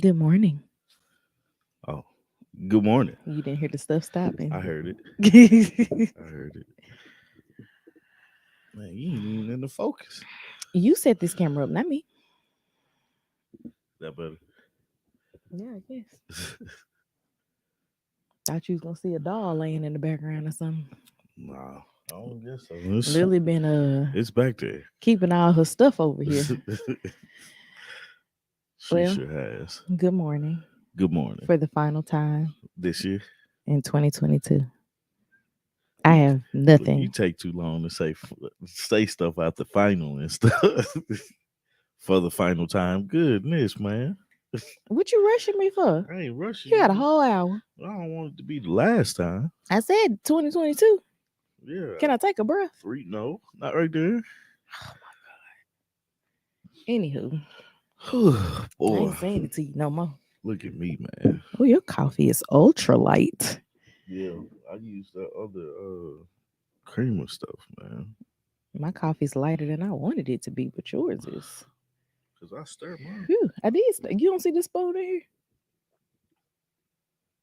Good morning. Oh, good morning. You didn't hear the stuff I stopping. heard it. I heard it. Man, you ain't even in the focus. You set this camera up, not me. That better. Yeah, I guess. Thought you was gonna see a doll laying in the background or something. Nah, I don't guess so. It's, Lily been it's back there. keeping all her stuff over here. She Well, sure has. good morning Good morning. for the final time This year, in 2022. I you have look, you nothing. take too long to say stuff out the final and stuff for the final time. Goodness, man. What you rushing me for? I ain't rushing You got a you. whole hour. I don't want it to be the last time. I said 2022. Yeah. Can I take a breath? Three? No, not right there. Anywho, I Boy, ain't saying it to you no more. look at me, man. Oh, your coffee is ultra light. Yeah, I use that other creamer stuff, man. My coffee's lighter than I wanted it to be, but yours is. Cause I stir mine. Phew, I did. You don't see this spoon in here?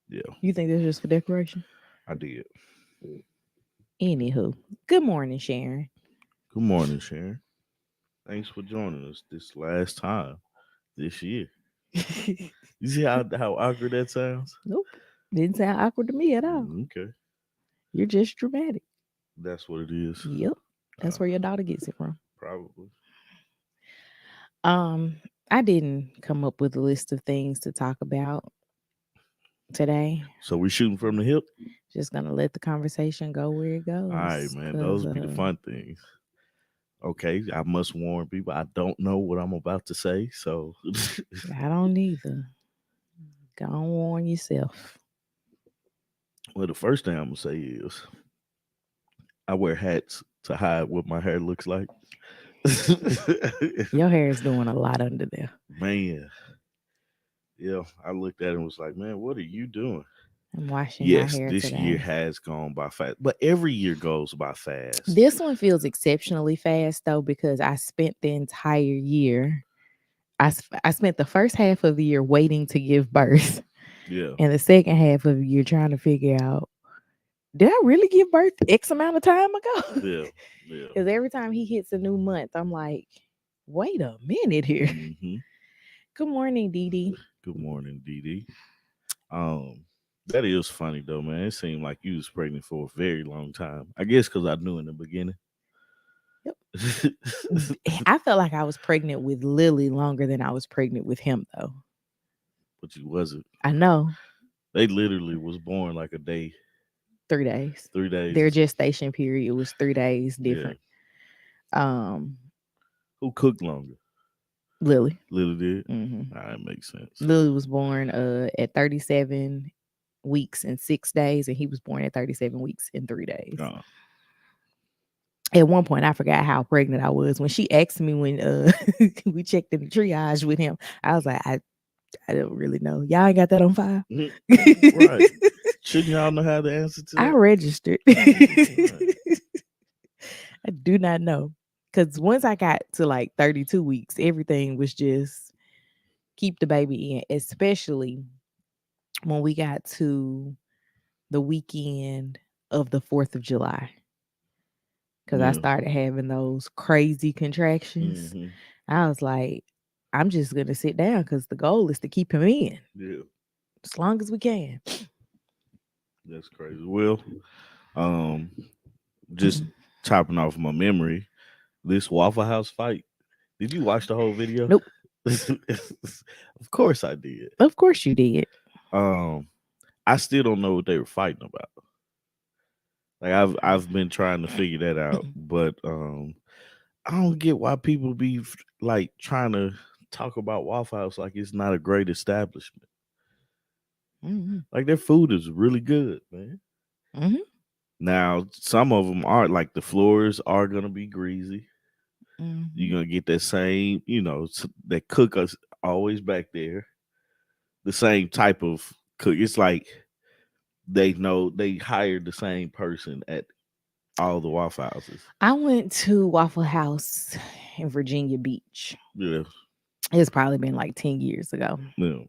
Yeah, You think that's just for decoration? I did. Anywho, good morning, Sharon. Good morning, Sharon. Thanks for joining us this last time this year. You see how awkward that sounds? Nope. Didn't sound awkward to me at all. Okay, You're just dramatic. that's what it is. Yep. That's Uh, where your daughter gets it from. probably. Um, I didn't come up with a list of things to talk about today. So we shooting from the hip. Just gonna let the conversation go where it All right, goes. man. Cause Those be the fun things. Okay, I must warn people. I don't know what I'm about to say, so I don't either. Go on, warn yourself. well, the first thing I'm gonna say is I wear hats to hide what my hair looks like. Your hair is doing a lot under there. Man, yeah, I looked at it and was like, man, what are you doing? I'm washing my Yes, hair this year today. has gone by fast, but every year goes by fast. This one feels exceptionally fast though because I spent the entire year. I spent the first half of the year waiting to give birth, Yeah, and the second half of the year trying to figure out did I really give birth X amount of time ago? yeah, yeah. Because every time he hits a new month, I'm like, wait a minute here. Hmm. Good morning, Dee Dee. Good morning, Dee Dee. Um, that is funny though, man. It seemed like you was pregnant for a very long time. I guess because I knew in the beginning. Yep. I felt like I was pregnant with Lily longer than I was pregnant with him, though. But you wasn't. I know They literally was born like a day, 3 days. 3 days. Their gestation period was 3 days Yeah. different. Um, Who cooked longer? Lily. Lily did. hmm That makes sense. Lily was born at 37 weeks and 6 days, and he was born at 37 weeks and 3 days. Oh, At one point, I forgot how pregnant I was. When she asked me when we checked in the triage with him, I was like, I don't really know. Y'all ain't got that on file. right. Shouldn't y'all know how to answer to I that? registered. Right. I do not know. Because once I got to like 32 weeks, everything was just keep the baby in, especially when we got to the weekend of the 4th of July. Because I Yeah. started having those crazy contractions. Hmm. I was like, I'm just going to sit down because the goal is to keep him in Yeah. as long as we can. That's crazy. Well, um, just chopping off my memory, this Waffle House fight. Did you watch the whole video? Nope. Of course I did. Of course you did. Um, I still don't know what they were fighting about. Like I've been trying to figure that out, but I don't get why people be like trying to talk about Waffle House like it's not a great establishment. Mm-hmm. Like their food is really good, man. Mm-hmm. Now some of them are like the floors are gonna be greasy. Mm-hmm. You're gonna get that same, that cook us always back there. The same type of cook. It's like they know they hired the same person at all the Waffle Houses. I went to Waffle House in Virginia Beach. Yeah, It's probably been like 10 years ago. yeah.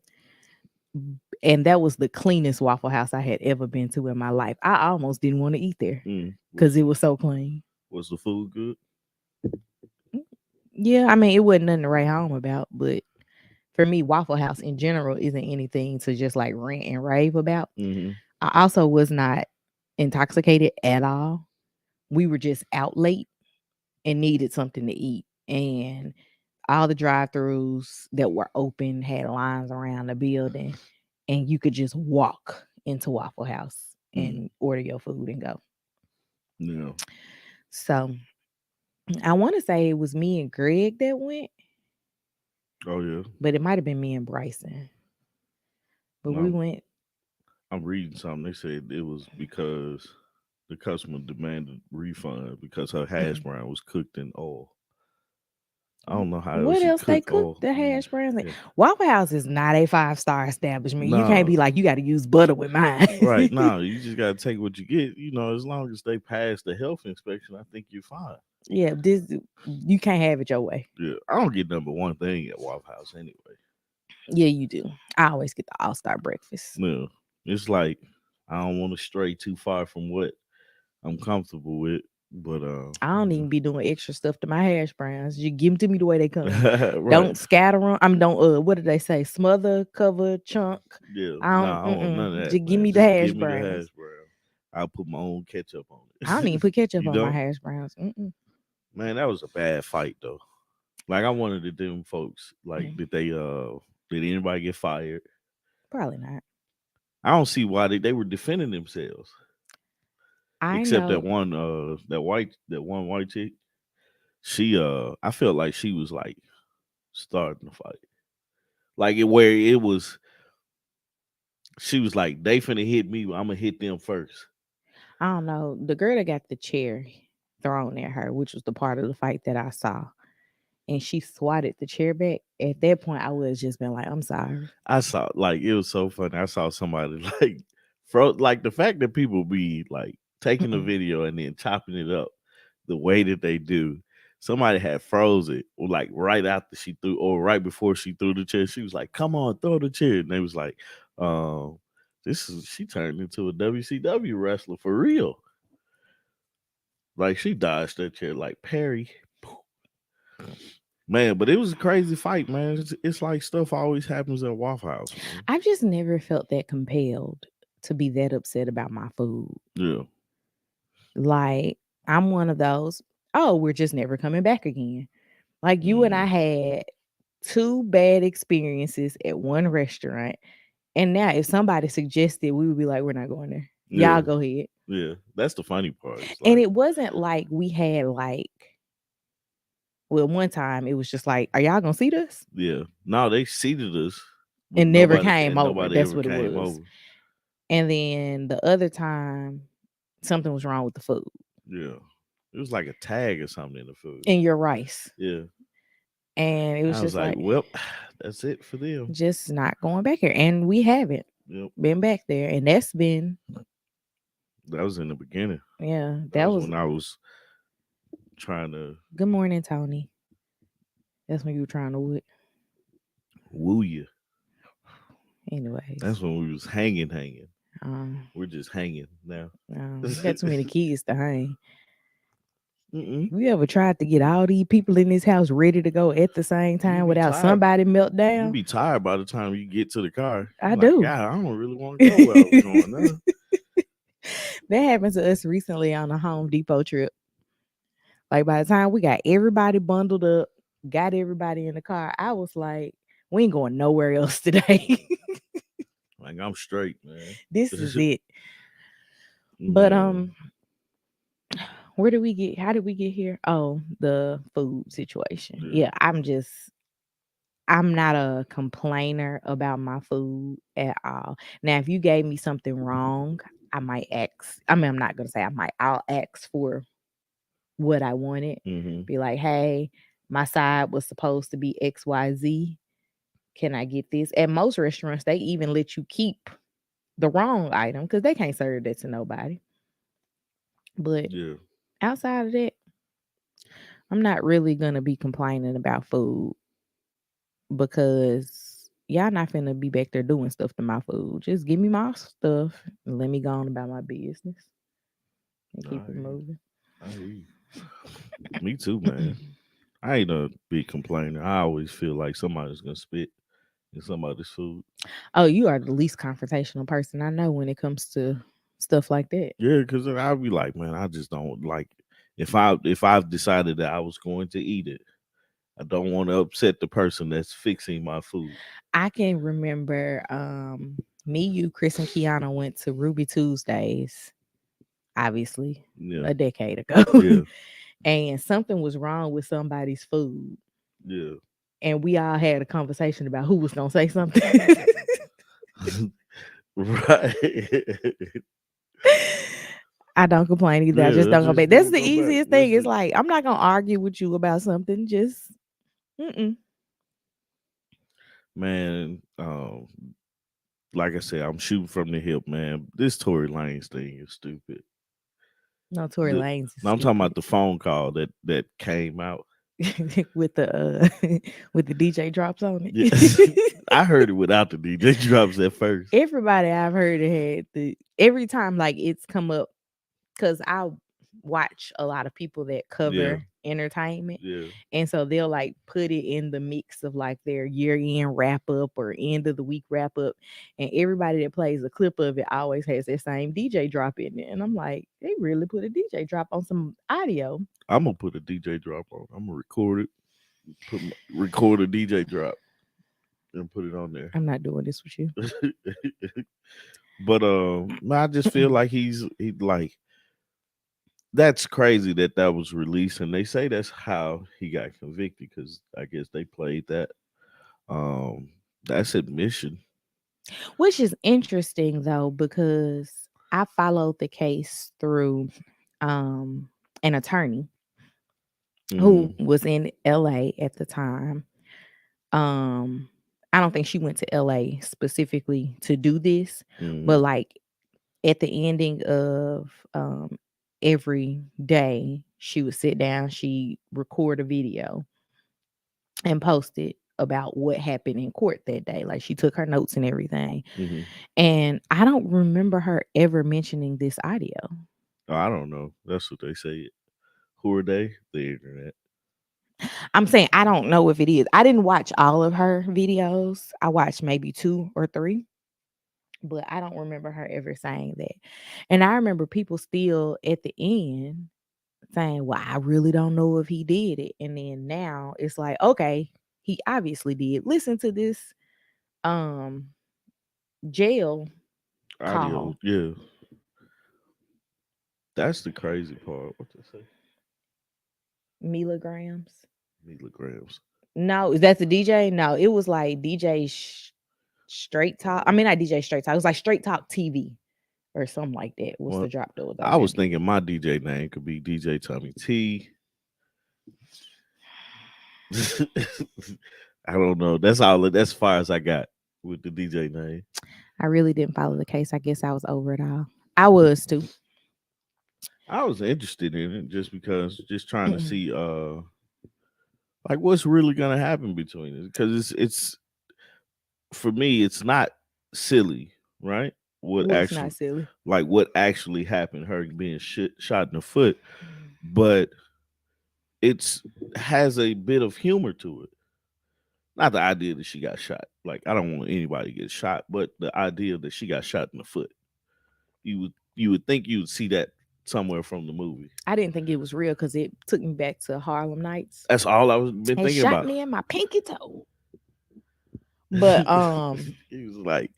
And that was the cleanest Waffle House I had ever been to in my life. I almost didn't want to eat there because Was it was so clean. was the food good? Yeah, I mean, it wasn't nothing to write home about, but for me, Waffle House in general isn't anything to just like rant and rave about. Mm-hmm. I also was not intoxicated at all. We were just out late and needed something to eat. And all the drive-throughs that were open had lines around the building, and you could just walk into Waffle House and order your food and go. Yeah. So I want to say it was me and Greg that went, Oh yeah. but it might have been me and Bryson. But we No, went. I'm reading something. They said it was because the customer demanded refund because her hash brown was cooked in oil. I don't know how else What you else they cook cook oil. the hash browns? Yeah. Waffle House is not a 5-star establishment. You can't be No, like, you got to use butter with mine. right. No, you just gotta take what you get. You know, as long as they pass the health inspection, I think you're fine. Yeah, this you can't have it your way. Yeah. I don't get number one thing at Waffle House anyway. Yeah, you do. I always get the all-star breakfast. No. It's like I don't want to stray too far from what I'm comfortable with. But I don't even be doing extra stuff to my hash browns. You give them to me the way they come. right. Don't scatter them. Don't what did they say? Smother, cover, chunk. Yeah. I No, don't. I don't want none of that, Just give man. me the Just hash give me the browns. hash brown. I'll put my own ketchup on I don't it. even put ketchup You on my don't? hash browns. Man, that was a bad fight though. Like I wanted to them folks. Like did anybody get fired? Probably not. I don't see why they were defending themselves. I Except know. that one white chick. She I felt like she was like starting the fight. Like it where it was she was like, they finna hit me, I'm gonna hit them first. I don't know. The girl that got the chair thrown at her, which was the part of the fight that I saw, and she swatted the chair back. At that point, I would have just been like, "I'm sorry." I saw like it was so funny. I saw somebody like like the fact that people be like taking the video and then chopping it up the way that they do. Somebody had froze it like right after she threw or right before she threw the chair. She was like, "Come on, throw the chair." And they was like, this is she turned into a WCW wrestler for real. Like she dodged that chair like Perry. Man, but it was a crazy fight, man. It's like stuff always happens at Waffle House, man. I've just never felt that compelled to be that upset about my food. Yeah. Like, I'm one of those, oh, we're just never coming back again. Like, you and I had 2 bad experiences at one restaurant. And now if somebody suggested, we would be like, we're not going there. Yeah. Y'all go ahead. Yeah. That's the funny part. And it wasn't like we had like, well, one time it was just like, are y'all gonna seat us? Yeah. No, they seated us, but And never came over. nobody That's ever what it came was. over. And then the other time, something was wrong with the food. Yeah. It was like a tag or something in the food. In your rice. Yeah. And it was I just was like, like, well, that's it for them. just not going back here. And we haven't been back there. And that's been, that was in the beginning. Yeah. That was when I was trying to. Good morning, Tony. That's when you were trying to woo you. Anyways. That's when we was hanging. We're just hanging now. You got too many kids to hang. You ever tried to get all these people in this house ready to go at the same time without somebody melt down? You be tired by the time you get to the car. I do. God, I don't really want to go where I was going now. That happened to us recently on a Home Depot trip. Like by the time we got everybody bundled up, got everybody in the car, I was like, we ain't going nowhere else today. Like I'm straight, man. This is it. But how did we get here? Oh, the food situation. Yeah, I'm not a complainer about my food at all. Now, if you gave me something wrong, I might ask. I mean, I'm not gonna say I might. I'll ask for what I wanted. Be like, hey, my side was supposed to be XYZ. Can I get this? At most restaurants, they even let you keep the wrong item because they can't serve that to nobody. But outside of that, I'm not really gonna be complaining about food because y'all not finna be back there doing stuff to my food. Just give me my stuff and let me go on about my business and keep it I, moving. I hear you. Me too, man. I ain't a big complainer. I always feel like somebody's gonna spit in somebody's food. Oh, you are the least confrontational person I know when it comes to stuff like that. Yeah, because I'll be like, man, I just don't like if I've decided that I was going to eat it, I don't want to upset the person that's fixing my food. I can remember me, you, Chris, and Kiana went to Ruby Tuesdays, obviously, Yeah, a decade ago. yeah, And something was wrong with somebody's food. yeah. And we all had a conversation about who was gonna say something. Right. I don't complain either. I just Yeah, don't go just back. That's don't the go back. easiest thing. That's It's it. like I'm not gonna argue with you about something. Just mm-mm. Man, like I said, I'm shooting from the hip, man. This Tory Lanez thing is stupid. No, Tory The, Lanez is no, I'm talking stupid about the phone call that came out. with the with the DJ drops on Yeah, it. I heard it without the DJ drops at first. Everybody I've heard it had the every time like it's come up because I watch a lot of people that Yeah, cover entertainment. yeah. And so they'll like put it in the mix of like their year end wrap up or end of the week wrap up. And everybody that plays a clip of it always has that same DJ drop in it. And I'm like, they really put a DJ drop on some audio. I'm gonna put a DJ drop on. I'm gonna record it. Record a DJ drop and put it on there. I'm not doing this with you. But I just feel like he like that's crazy that that was released, and they say that's how he got convicted because I guess they played that. Um, that's admission. Which is interesting though, because I followed the case through um an attorney who Mm-hmm. was in LA at the time. Um, I don't think she went to LA specifically to do this, Mm-hmm. but like at the ending of every day, she would sit down, she record a video and post it about what happened in court that day. Like she took her notes and everything. Mm-hmm. And I don't remember her ever mentioning this audio. Oh, I don't know. That's what they say. Who are they? The internet. I'm saying I don't know if it is. I didn't watch all of her videos. I watched maybe 2 or 3, but I don't remember her ever saying that. And I remember people still at the end saying, "Well, I really don't know if he did it." And then now it's like, okay, he obviously did. Listen to this um jail Audio. call. Yeah, that's the crazy part. What they say? Milligrams. Milligrams. No, is that the DJ? No, it was like DJ Straight Talk. I mean, not DJ Straight Talk. It was like Straight Talk TV or something like that. Was Well, the drop that was I over was there? thinking my DJ name could be DJ Tommy T. I don't know. That's all. That's as far as I got with the DJ name. I really didn't follow the case. I guess I was over it all. I was too. I was interested in it just because, just trying to see, like what's really gonna happen between it. Because it's for me, it's not silly, right? What What's not actually, silly? like what actually happened? Her being shot in the foot, but it's has a bit of humor to it. Not the idea that she got shot. Like I don't want anybody to get shot, but the idea that she got shot in the foot. You would think you would see that somewhere from the movie. I didn't think it was real because it took me back to Harlem Nights. That's all I was been It thinking shot about. me in my pinky toe. But He was like,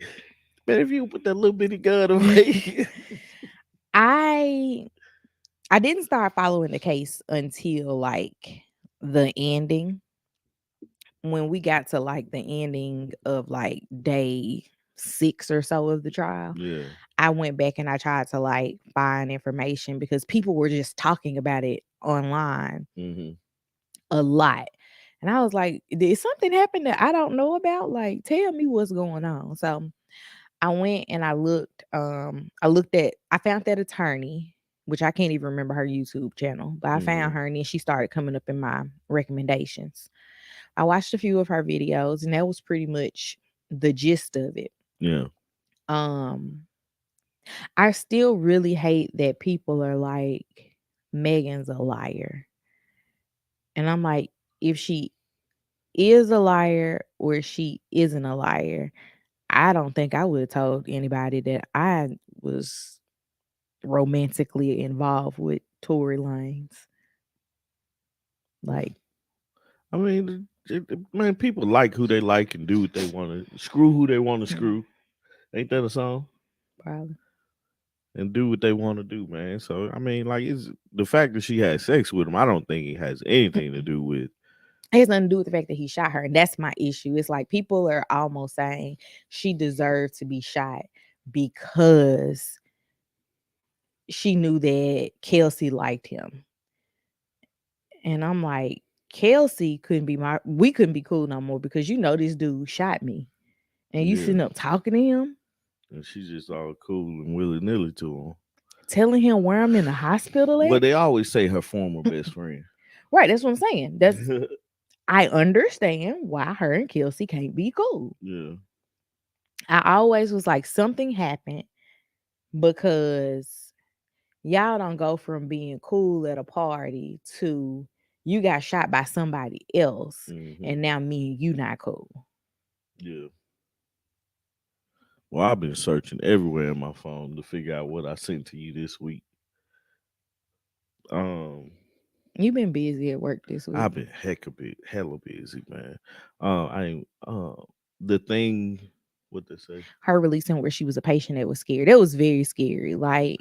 man, if you put that little bitty gun away. I I didn't start following the case until like the ending. When we got to like the ending of like day 6 or so of the trial, Yeah. I went back and I tried to like find information because people were just talking about it online Mm-hmm. a lot. And I was like, did something happen that I don't know about? Like, tell me what's going on. So I went and I found that attorney, which I can't even remember her YouTube channel, but I found Mm-hmm. her and then she started coming up in my recommendations. I watched a few of her videos and that was pretty much the gist of it. Yeah. Um, I still really hate that people are like, Megan's a liar. And I'm like, if she is a liar or she isn't a liar, I don't think I would have told anybody that I was romantically involved with Tory Lanez. Like, I mean, man, people like who they like and do what they want to. Screw who they want to screw. Ain't that a song? probably. And do what they want to do, man. So I mean, like, it's the fact that she had sex with him. I don't think it has anything to do with. It has nothing to do with the fact that he shot her. And that's my issue. It's like people are almost saying she deserved to be shot because she knew that Kelsey liked him. And I'm like, Kelsey we couldn't be cool no more because you know this dude shot me. And you Yeah. sitting up talking to him, And she's just all cool and willy nilly to telling him where I'm in the hospital him. But at. they always say her former best friend. Right, that's what I'm saying. I understand why her and Kelsey can't be cool. Yeah. I always was like, something happened because y'all don't go from being cool at a party to you got shot by somebody else, and now me and you not cool. Yeah. Well, I've been searching everywhere in my phone to figure out what I sent to you this week. Um, You've been busy at work this week. I've been hella busy, man. I ain't the thing. What they say? Her releasing where she was a patient that was scared. That was very scary. Like,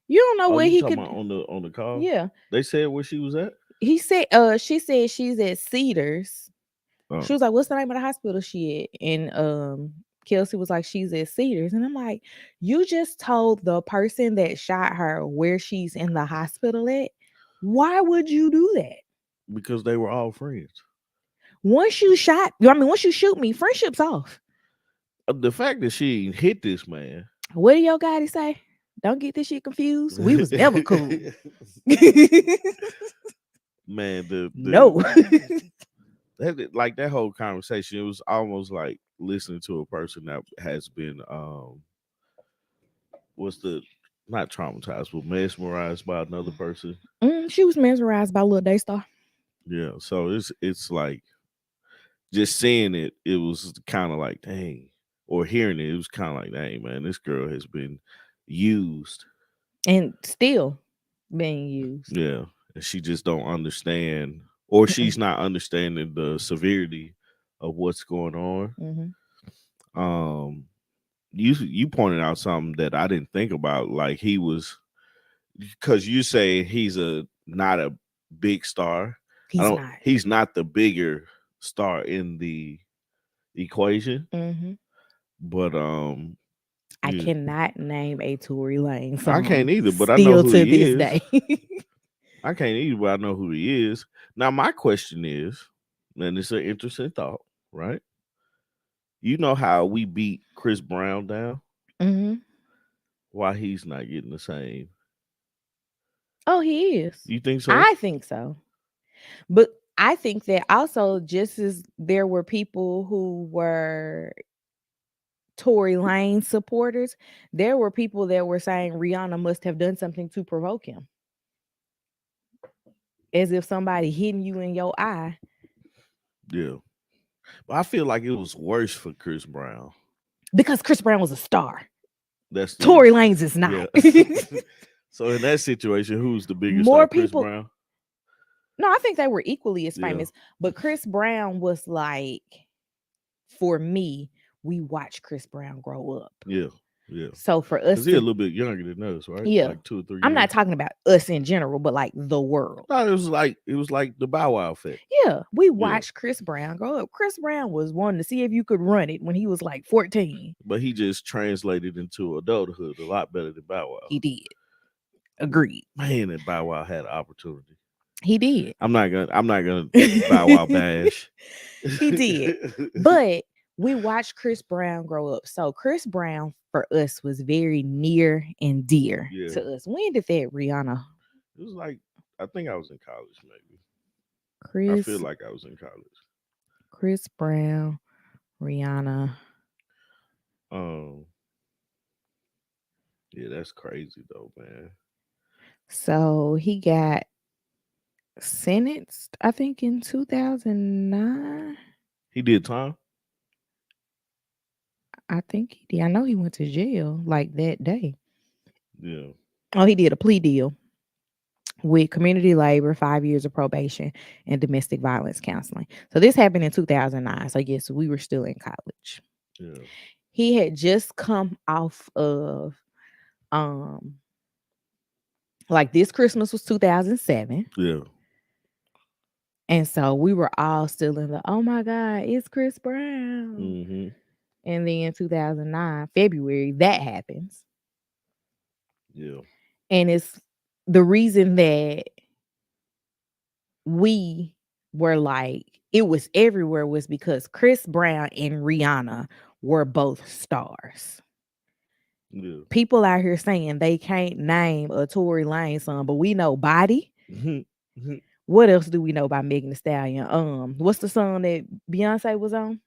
you don't know Oh, what you he talking could. about on the call? Yeah, They said where she was at. he said. She said she's at Cedars. Oh, She was like, "What's the name of the hospital she at?" And Kelsey was like, "She's at Cedars." And I'm like, "You just told the person that shot her where she's in the hospital at. Why would you do that? because they were all friends. Once you shoot me, friendship's off. The fact that she hit this man. What do your guy say? Don't get this shit confused. We was never cool." Man, No. like that whole conversation, it was almost like listening to a person that has been what's the not traumatized but mesmerized by another person. She was mesmerized by Lil Daystar. Yeah, so it's like just seeing it, it was kind of like dang, or hearing it, it was kind of like dang, man, this girl has been used. And still being used. Yeah, and she just don't understand, or she's not understanding the severity of what's going on. Um, you pointed out something that I didn't think about. Like he was, because you say he's not a big star. I He's don't. not. He's not the bigger star in the equation, but I yeah, cannot name a Tory Lane I can't song either. But I know still who to he this is. day. I can't either, but I know who he is. Now my question is, and it's an interesting thought, right? You know how we beat Chris Brown down? Why he's not getting the same? Oh, he is. You think so? I think so. But I think that also, just as there were people who were Tory Lane supporters, there were people that were saying Rihanna must have done something to provoke him. As if somebody hitting you in your eye. Yeah. But I feel like it was worse for Chris Brown. Because Chris Brown was a star. That's the Tory Lanez is not. yeah. So in that situation, who's the bigger star, More Chris people. Brown? No, I think they were equally as Yeah. famous. But Chris Brown was like, for me, we watched Chris Brown grow up. Yeah. Yeah. So for us, Because he's a little bit younger than us, right? yeah, Like 2 or 3 years. I'm not talking about us in general, but like the world. No, it was like the Bow Wow effect. Yeah, we watched Chris Brown grow up. Chris Brown was wanting to see if you could run it when he was like 14. But he just translated into adulthood a lot better than Bow Wow. He did. Agreed. Man, and Bow Wow had an opportunity. He did. I'm not gonna Bow Wow bash. He did. But we watched Chris Brown grow up. So Chris Brown for us was very near and dear to us. When did that, Rihanna? It was like, I think I was in college, maybe. I feel like I was in college. Chris Brown, Rihanna. Um, yeah, that's crazy though, man. So he got sentenced, I think, in 2009. He did time. I think he did. I know he went to jail like that day. Yeah, Oh, he did a plea deal with community labor, 5 years of probation, and domestic violence counseling. So this happened in 2009. So yes, we were still in college. yeah, He had just come off of um like this Christmas was 2007. yeah. And so we were all still in the oh my God, it's Chris Brown. Mm-hmm. And then 2009, February, that happens. Yeah. And it's the reason that we were like, it was everywhere was because Chris Brown and Rihanna were both stars. Yeah. People out here saying they can't name a Tory Lane song, but we know Body. Mm-hmm. What else do we know about Megan Thee Stallion? What's the song that Beyonce was on?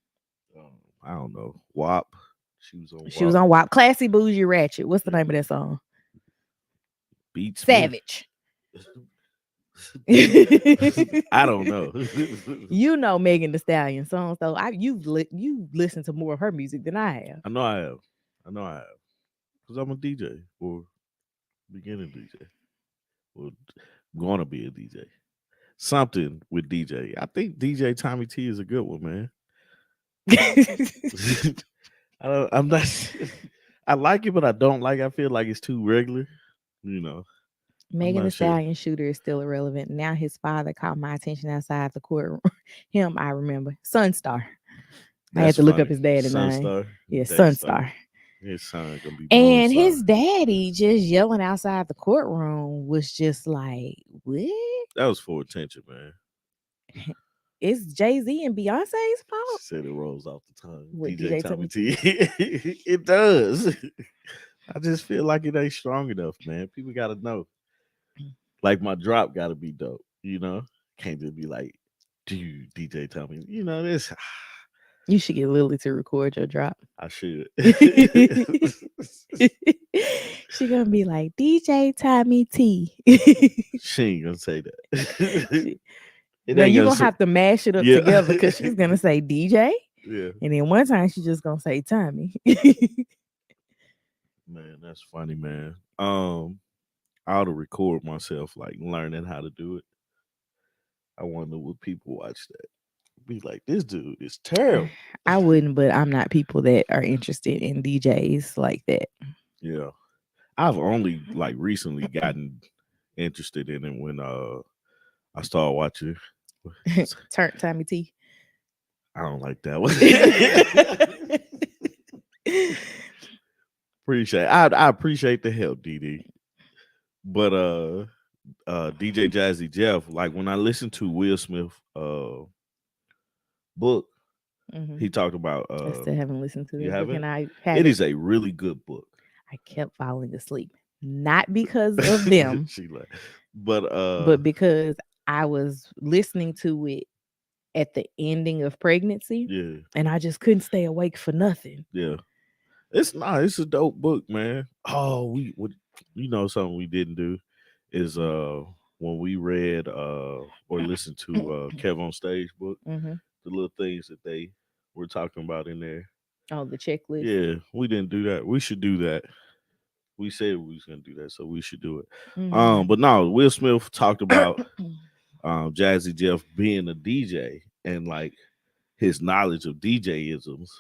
I don't know. WAP. She was on She was WAP. on WAP. Classy Bougie Ratchet. What's the name of that song? Beats me. Savage. I don't know. You know Megan Thee Stallion songs, though. You've listened to more of her music than I have. I know I have. I know I have. Because I'm a DJ or beginning DJ. Or going to be a DJ. Something with DJ. I think DJ Tommy T is a good one, man. I'm not. I like it, but I don't like it. I feel like it's too regular. You know, I'm Megan Thee not sure. Stallion shooter is still irrelevant. Now his father caught my attention outside the courtroom. Him, I remember. Sunstar. I had That's to look up funny. his daddy name. Sunstar. Yeah, Daystar. Sunstar. His son gonna be Moon And Star. his daddy just yelling outside the courtroom was just like, what? That was for attention, man. It's Jay-Z and Beyonce's She fault? said it rolls off the tongue. What, DJ DJ Tommy Tommy T. It does. I just feel like it ain't strong enough, man. People gotta know. Like my drop gotta be dope, you know? Can't just be like, dude, DJ Tommy. You know, this You should get Lily to record your drop. I should. She gonna be like DJ Tommy T. She ain't gonna say that. Now you gonna have to mash it up Yeah. together because she's gonna say DJ, Yeah. and then one time she's just gonna say Tommy. Man, that's funny, man. I ought to record myself like learning how to do it. I wonder would people watch that. Be like, this dude is terrible. I wouldn't, but I'm not people that are interested in DJs like that. Yeah. I've only like recently gotten interested in it when I started watching. Turn Tommy T. I don't like that one. I appreciate the help, DD. But DJ Jazzy Jeff, like when I listened to Will Smith book, he talked about I still haven't listened to you this book, haven't? and I have It is a really good book. I kept falling asleep, not because of them, She like, but because I was listening to it at the ending of pregnancy, yeah, and I just couldn't stay awake for nothing. yeah. It's a dope book, man. Oh, we would, you know, something we didn't do is when we read or listened to Kev on Stage book, the little things that they were talking about in there. Oh, the checklist. Yeah, we didn't do that. We should do that. We said we was gonna do that, so we should do it. But no, Will Smith talked about Jazzy Jeff being a DJ and like his knowledge of DJ-isms.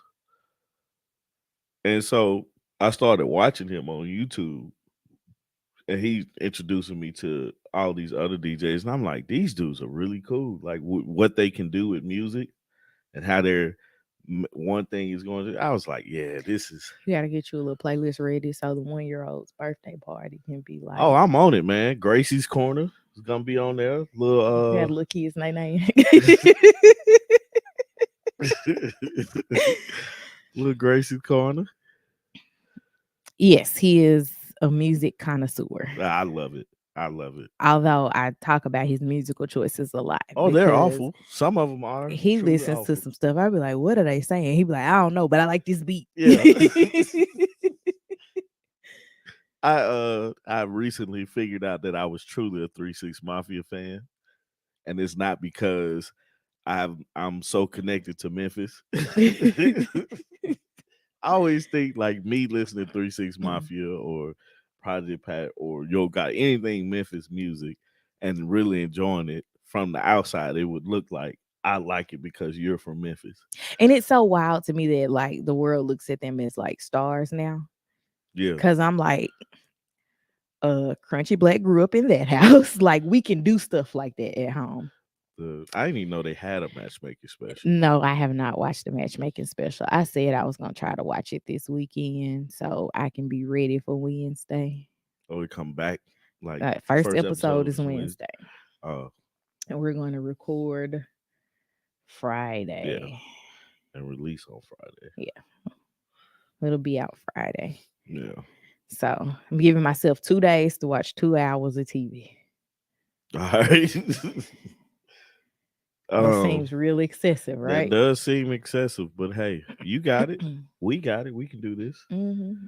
And so I started watching him on YouTube, and he introducing me to all these other DJs, and I'm like, these dudes are really cool. Like what they can do with music and how they're one thing is going to. I was like, yeah, this is. You gotta get you a little playlist ready so the 1-year-old's birthday party can be like. Oh, I'm on it, man. Gracie's Corner is gonna be on there. Little kids, name. Little Gracie's Corner. Yes, he is a music connoisseur. I love it. I love it. Although I talk about his musical choices a lot Oh, they're because awful. Some of them are he truly listens to awful. some stuff. I be like, what are they saying? He be like, I don't know, but I like this beat. Yeah. I recently figured out that I was truly a 3-6 Mafia fan, and it's not because I'm so connected to Memphis. I always think like me listening to 3-6 Mafia or Project Pat or Yo Got anything Memphis music and really enjoying it from the outside, it would look like I like it because you're from Memphis. And it's so wild to me that like the world looks at them as like stars now. Yeah. Cause I'm like, Crunchy Black grew up in that house. Like we can do stuff like that at home. I didn't even know they had a matchmaking special. No, I have not watched the matchmaking special. I said I was gonna try to watch it this weekend so I can be ready for Wednesday. Oh, we come back like First episode is Wednesday. Oh, And we're going to record yeah, Friday. and release on Friday. Yeah. It'll be out Friday. Yeah. So I'm giving myself 2 days to watch 2 hours of TV. All right. That seems really excessive, right? That does seem excessive, but hey, you got it. We got it. We can do this.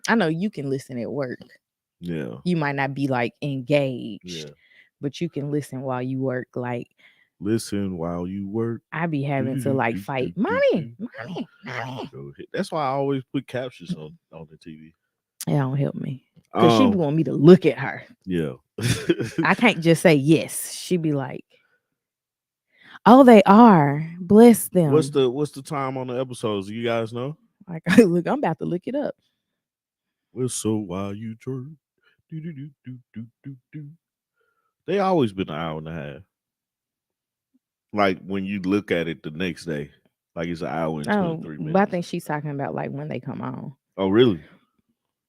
I know you can listen at work. Yeah. You might not be like engaged, Yeah. but you can listen while you work. Like, listen while you work. I be having to like fight, mommy. That's why I always put captions on the TV. It don't help me because she be want me to look at her. Yeah. I can't just say yes. She be like, oh, they are. Bless them. What's the time on the episodes? Do you guys know? Like, look, I'm about to look it up. Whistle while you jerk. They always been an hour and a half. Like when you look at it the next day, like it's an hour and 23 minutes. But I think she's talking about like when they come on. Oh, really?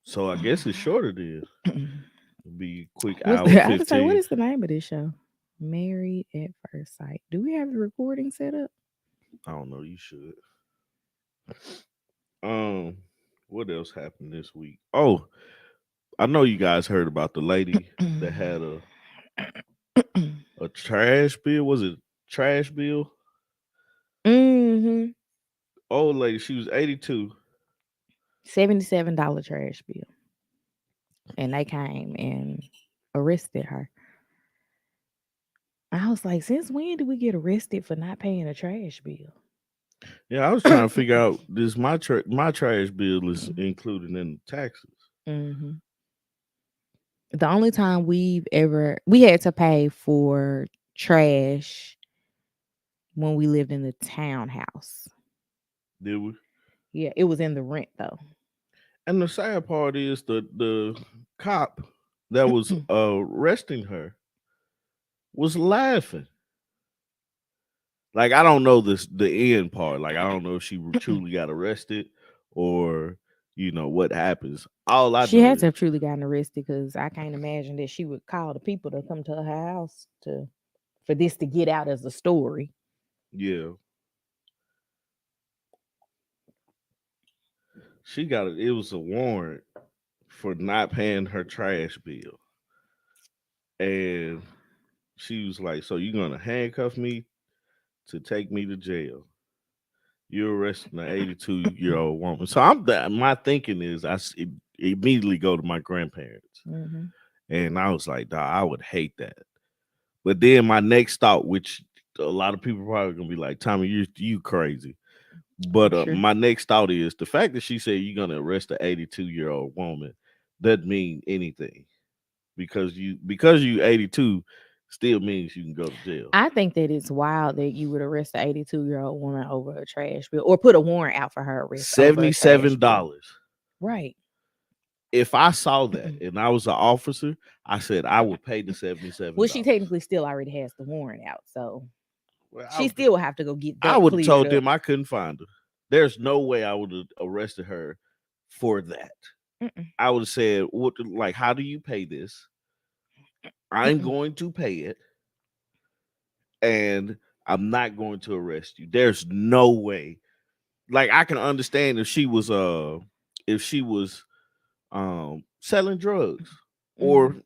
So I guess it's shorter then. It'll be quick hour. I would say, what is the name of this show? Married at First Sight. Do we have the recording set up? I don't know. You should. What else happened this week? Oh, I know you guys heard about the lady that had a trash bill. Was it trash bill? Mm-hmm. Old lady, she was 82. $77 trash bill. And they came and arrested her. I was like, since when did we get arrested for not paying a trash bill? Yeah, I was trying to figure out this. My trash bill is included in the taxes. Mm-hmm. The only time we had to pay for trash when we lived in the townhouse. Did we? Yeah, it was in the rent though. And the sad part is the cop that was arresting her was laughing. Like I don't know the end part. Like I don't know if she truly got arrested or what happens. She had to have truly gotten arrested because I can't imagine that she would call the people to come to her house for this to get out as a story. Yeah. She got it. It was a warrant for not paying her trash bill. And she was like, so you're going to handcuff me to take me to jail. You're arresting an 82-year-old woman. So my thinking is I immediately go to my grandparents. Mm-hmm. And I was like, I would hate that. But then my next thought, which a lot of people probably going to be like, Tommy, you crazy. But Sure. My next thought is the fact that she said you're going to arrest an 82-year-old woman doesn't mean anything. Because you 82 still means you can go to jail. I think that it's wild that you would arrest an 82-year-old woman over a trash bill or put a warrant out for her arrest. $77. Right. If I saw that and I was an officer, I said I would pay the $77. Well, she technically still already has the warrant out, so she still would have to go get that. I would have told them I couldn't find her. There's no way I would have arrested her for that. I would have said, how do you pay this? I'm going to pay it. And I'm not going to arrest you. There's no way. Like I can understand if she was selling drugs or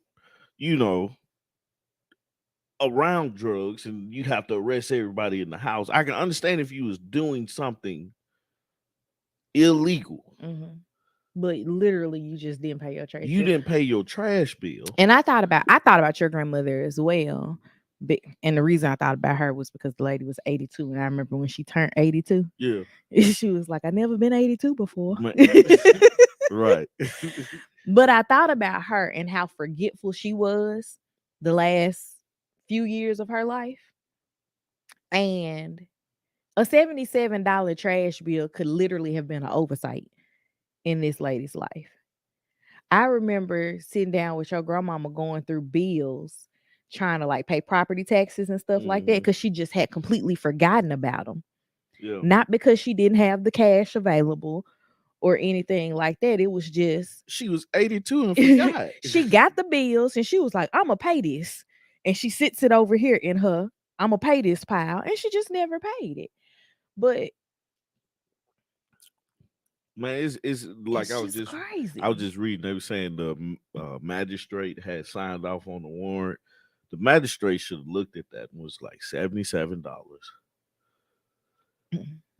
around drugs and you have to arrest everybody in the house. I can understand if you was doing something illegal. Mm-hmm. But literally, you just didn't pay your trash You bill. didn't pay your trash bill. And I thought about your grandmother as well. And the reason I thought about her was because the lady was 82, and I remember when she turned 82, Yeah. she was like, "I never been 82 before." Right. But I thought about her and how forgetful she was the last few years of her life, and a $77 trash bill could literally have been an oversight in this lady's life. I remember sitting down with your grandmama going through bills, trying to like pay property taxes and stuff like that, because she just had completely forgotten about them. Yeah. Not because she didn't have the cash available or anything like that. It was just She was 82 and forgot. she got the bills and she was like, "I'm gonna pay this," and she sits it over here in her "I'm gonna pay this" pile, and she just never paid it. But Man, it's like it's just crazy. I was just reading. They were saying the magistrate had signed off on the warrant. The magistrate should have looked at that and was like $77.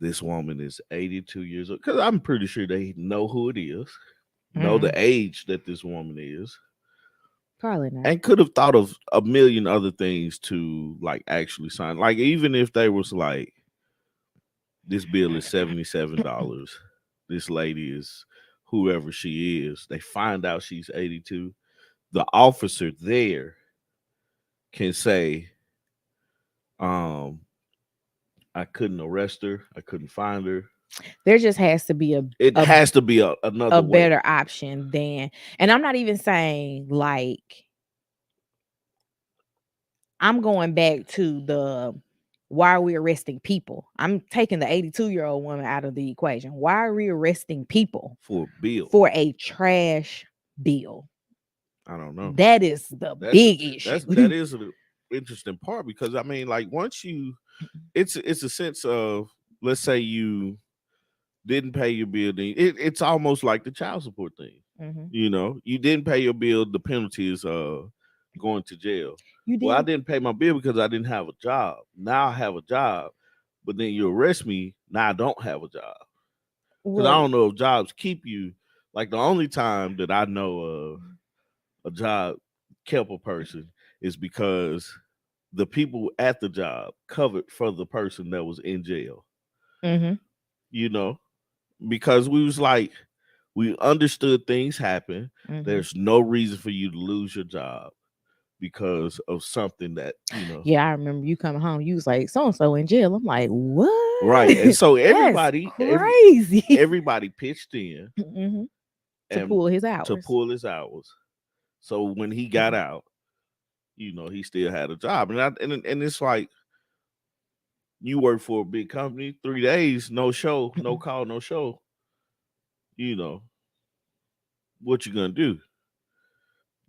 This woman is 82 years old. Because I'm pretty sure they know who it is, know the age that this woman is. Probably not. And could have thought of a million other things to like actually sign. Like even if they was like, this bill is $77. This lady is whoever she is. They find out she's 82. The officer there can say, I couldn't arrest her. I couldn't find her. There just has to be has to be another way. Better option than, and I'm not even saying like, I'm going back to the why are we arresting people? I'm taking the 82-year-old woman out of the equation. Why are we arresting people for a bill? For a trash bill? I don't know. That is the big issue. That is an interesting part because I mean, like once you, it's a sense of, let's say you didn't pay your bill, it's almost like the child support thing. Mm-hmm. You know, you didn't pay your bill, the penalty is going to jail. Well, I didn't pay my bill because I didn't have a job. Now I have a job, but then you arrest me. Now I don't have a job because I don't know if jobs keep you. Like the only time that I know of a job kept a person is because the people at the job covered for the person that was in jail. Mm-hmm. You know, because we was like, we understood things happen. Mm-hmm. There's no reason for you to lose your job because of something that, you know. Yeah, I remember you coming home. You was like, so-and-so in jail. I'm like, what? Right. And so everybody, crazy. Everybody pitched in mm-hmm. to pull his hours. So when he got out, you know, he still had a job. And it's like, you work for a big company, 3 days, no show, no call, no show. You know, what you gonna do?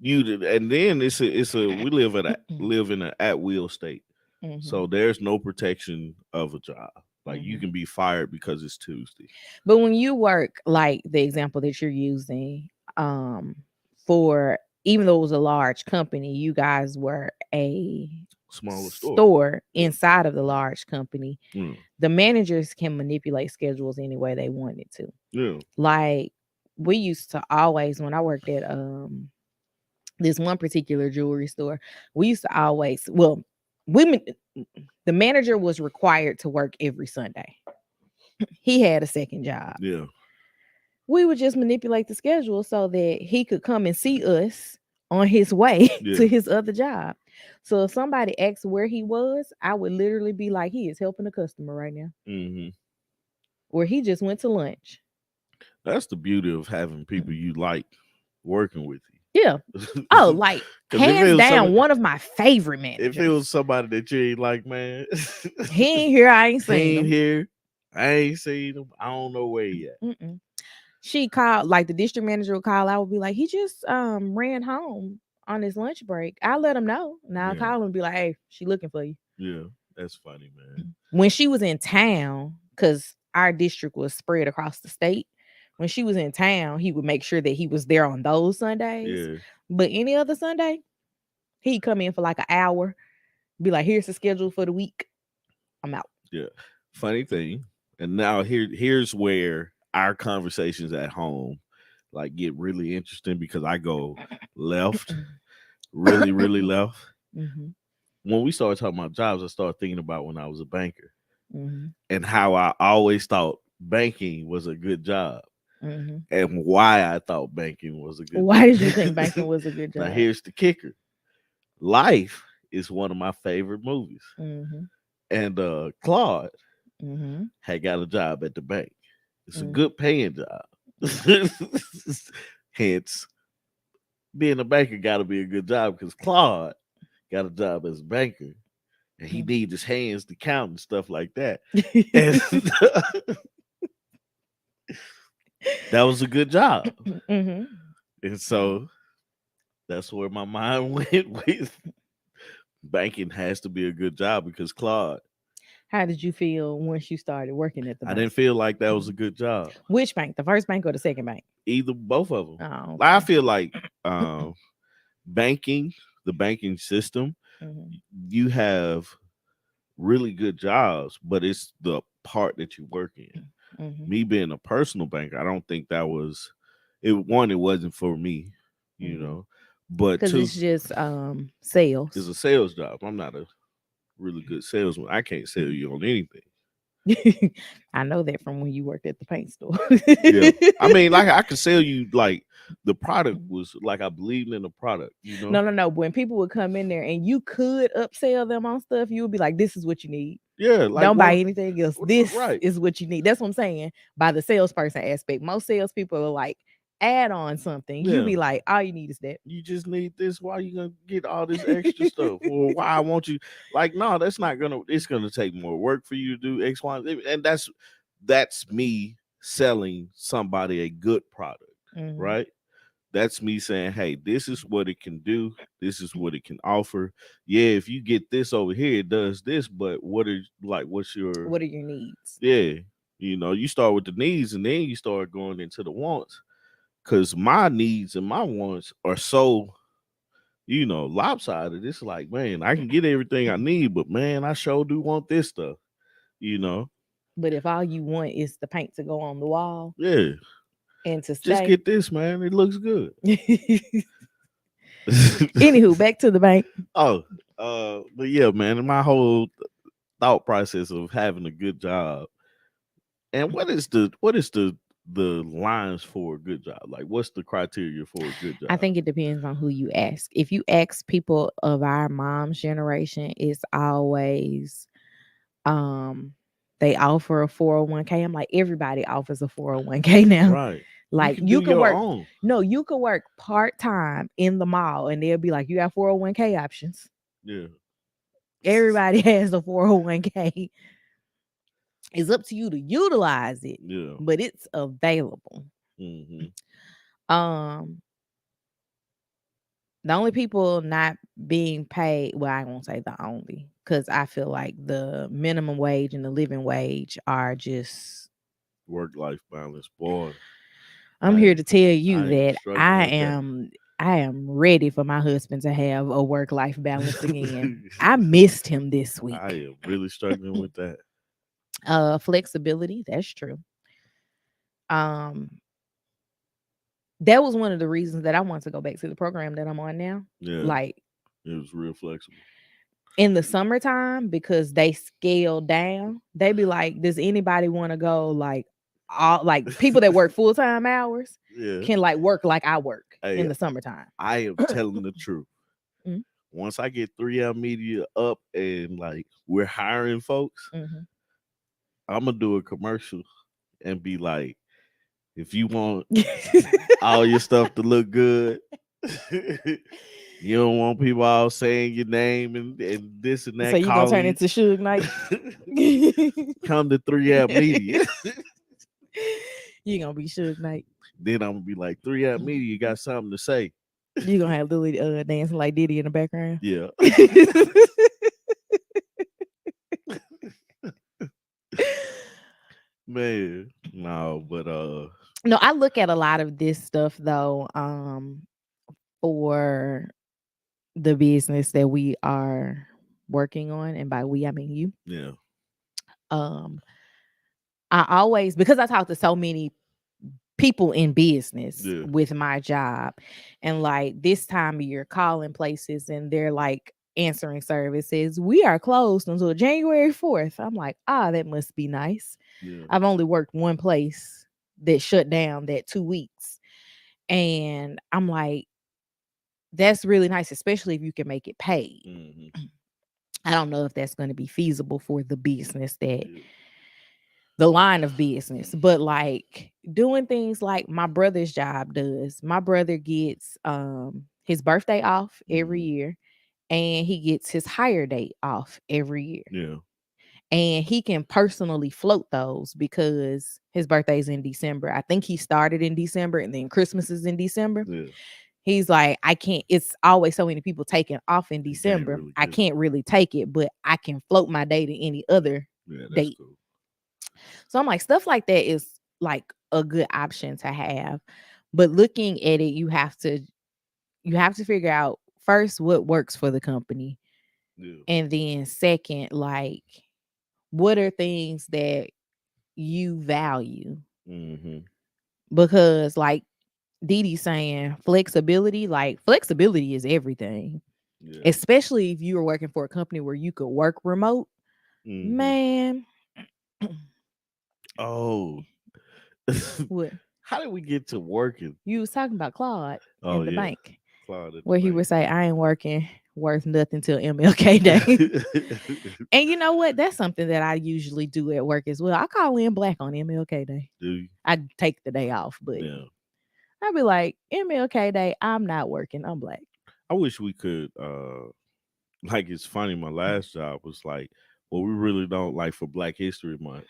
And then it's a we live in an at-will state. Mm-hmm. So there's no protection of a job. Like you can be fired because it's Tuesday. But when you work, like the example that you're using, for, even though it was a large company, you guys were a smaller store inside of the large company. The managers can manipulate schedules any way they wanted to. Yeah. Like we used to always, when I worked at this one particular jewelry store, we used to always, the manager was required to work every Sunday. He had a second job. Yeah. We would just manipulate the schedule so that he could come and see us on his way to his other job. So if somebody asked where he was, I would literally be like, he is helping a customer right now. Mm-hmm. Or he just went to lunch. That's the beauty of having people you like working with you. Yeah. Oh, like hands down, one of my favorite managers. If it was somebody that you ain't like, man. He ain't here. I ain't seen him. He ain't here. I ain't seen him. I don't know where he at. She called, like the district manager would call. I would be like, he just ran home on his lunch break. I'll let him know. Now I'll call him and be like, hey, she looking for you. Yeah, that's funny, man. When she was in town, because our district was spread across the state, when she was in town, he would make sure that he was there on those Sundays. Yeah. But any other Sunday, he'd come in for like an hour, Be like, here's the schedule for the week. I'm out. Yeah. Funny thing. And now here's where our conversations at home like get really interesting because I go left, really, really left. Mm-hmm. When we started talking about jobs, I started thinking about when I was a banker Mm-hmm. and how I always thought banking was a good job Mm-hmm. and why I thought banking was a good Why job. did you think banking was a good Now job? here's the kicker. Life is one of my favorite movies. Mm-hmm. And Claude Mm-hmm. had got a job at the bank. It's a Mm-hmm. good paying job. Hence, being a banker got to be a good job because Claude got a job as a banker and he needs his hands to count and stuff like that. And that was a good job. Mm-hmm. And so that's where my mind went with banking has to be a good job because Claude, How did you feel once you started working at the I bank? didn't feel like that was a good job. Which bank? The first bank or the second bank? Either both of them. Oh, I okay. feel like banking, the banking system, Mm-hmm. you have really good jobs, but it's the part that you work in. Mm-hmm. Me being a personal banker, I don't think that was it. One, it wasn't for me, you Mm-hmm. know. But Because two, it's just it's sales. a sales job. I'm not a really good salesman. I can't sell you on anything. I know that from when you worked at the paint store. Yeah, I mean, like I could sell you like the product was like I believed in the product, you know. No. When people would come in there and you could upsell them on stuff, you would be like, "This is what you need. Yeah, like Don't buy one, anything else. This right. is what you need." That's what I'm saying by the salesperson aspect. Most salespeople are like, add on something. You Yeah, be like, all you need is that. you just need this. Why you gonna get all this extra stuff? Or why I want you like no, that's not gonna it's gonna take more work for you to do X, Y, and Z. And that's me selling somebody a good product, Mhm. right? That's me saying, hey, this is what it can do, this is what it can offer. Yeah, if you get this over here, it does this, but what's your What are your needs? yeah, you start with the needs and then you start going into the wants. Cause my needs and my wants are so lopsided. It's like, man, I can get everything I need, but man, I sure do want this stuff, you know. But if all you want is the paint to go on the wall Yeah, and to just stay. get this, man. It looks good. Anywho, back to the bank. Oh, but yeah, man, my whole thought process of having a good job. And what is the lines for a good job? Like, what's the criteria for a good I job? think it depends on who you ask. If you ask people of our mom's generation, it's always um they offer a 401k. I'm like, everybody offers a 401k now. Right. You Like can do you can your work, own. no, you can work part-time in the mall and they'll be like, you got 401k options. Yeah. Everybody has a 401k. It's up to you to utilize it, Yeah. but it's available. Hmm. Um, the only people not being paid, well, I won't say the only, because I feel like the minimum wage and the living wage are just. Work-life balance, boy. I'm I here to tell you I am that struggling with that. I am ready for my husband to have a work-life balance again. I missed him this I week. am really struggling with that. Flexibility, that's true. Um, that was one of the reasons that I want to go back to the program that I'm on now. Yeah, Like it was real flexible. in the summertime, because they scale down, they be like, does anybody want to go like all like people that work full-time hours Yeah. can like work like I work Hey, in the summertime. I am telling the truth. Mhm. Once I get 3M Media up and like we're hiring folks, Mhm. I'm gonna do a commercial and be like, if you want all your stuff to look good, you don't want people all saying your name and this and So that you gonna turn calling into Suge Knight? you. Come to 3M Media. You gonna be Suge Knight. Then I'm gonna be like, 3M Media, you got something to say. You gonna have Lily dancing like Diddy in the background. Yeah. Man, no, but No, I look at a lot of this stuff though, for the business that we are. working on, and by we I mean you. Yeah. Um, I always, because I talk to so many people in business Yeah. with my job, and like this time of year calling places and they're like answering services, we are closed until January 4th. I'm like, that must be nice. Yeah. I've only worked one place that shut down that 2 weeks, and I'm like, that's really nice, especially if you can make it paid. Mm-hmm. I don't know if that's going to be feasible for the business that Yeah. the line of business, but like doing things like my brother's job does. My brother gets his birthday off every Mm-hmm. year, and he gets his hire date off every year. Yeah. And he can personally float those because his birthday's in December. I think he started in December and then Christmas is in December. Yeah. He's like, I can't, it's always so many people taking off in You can't December. really I get it. can't really take it, but I can float my day to any other Yeah, that's date. cool. So I'm like, stuff like that is like a good option to have. But looking at it, you have to figure out first what works for the company. Yeah. And then second, like what are things that you value? Mm-hmm. Because like Dee saying flexibility, like flexibility is everything. Yeah. Especially if you are working for a company where you could work remote. Mm-hmm. Man, Oh. what How did we get to working? you was talking about Claude Oh in the yeah. bank, Claude at the where he would bank. say, I ain't working worth nothing till MLK Day. And you know what? That's something that I usually do at work as well. I call in black on MLK Day. Do you? I take the day off, but Yeah. I'd be like, MLK Day, I'm not working. I'm black. I wish we could like it's funny, my last job was like, well, we really don't like for Black History Month.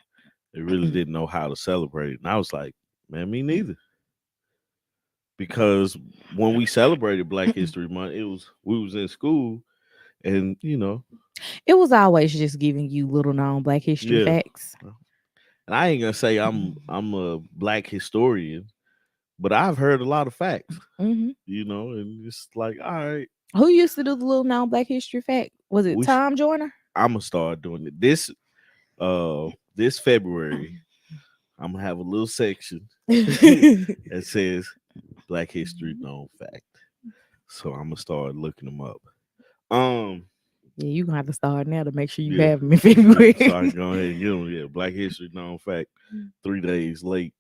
They really didn't know how to celebrate it. And I was like, man, me neither. Because when we celebrated Black History Month, we was in school and It was always just giving you little known black history yeah. facts. And I ain't gonna say I'm a black historian, but I've heard a lot of facts, Hmm. and it's like, all right, Who used to do the little known black history fact? Was it we sh- Tom Joyner? I'm gonna start doing it. This February, I'm gonna have a little section that says Black History Known Fact. So I'm gonna start looking them up. Um, Yeah, you gonna have to start now to make sure you yeah. have them in February. So I can go ahead and get them. Yeah, Black History Known Fact. 3 days late.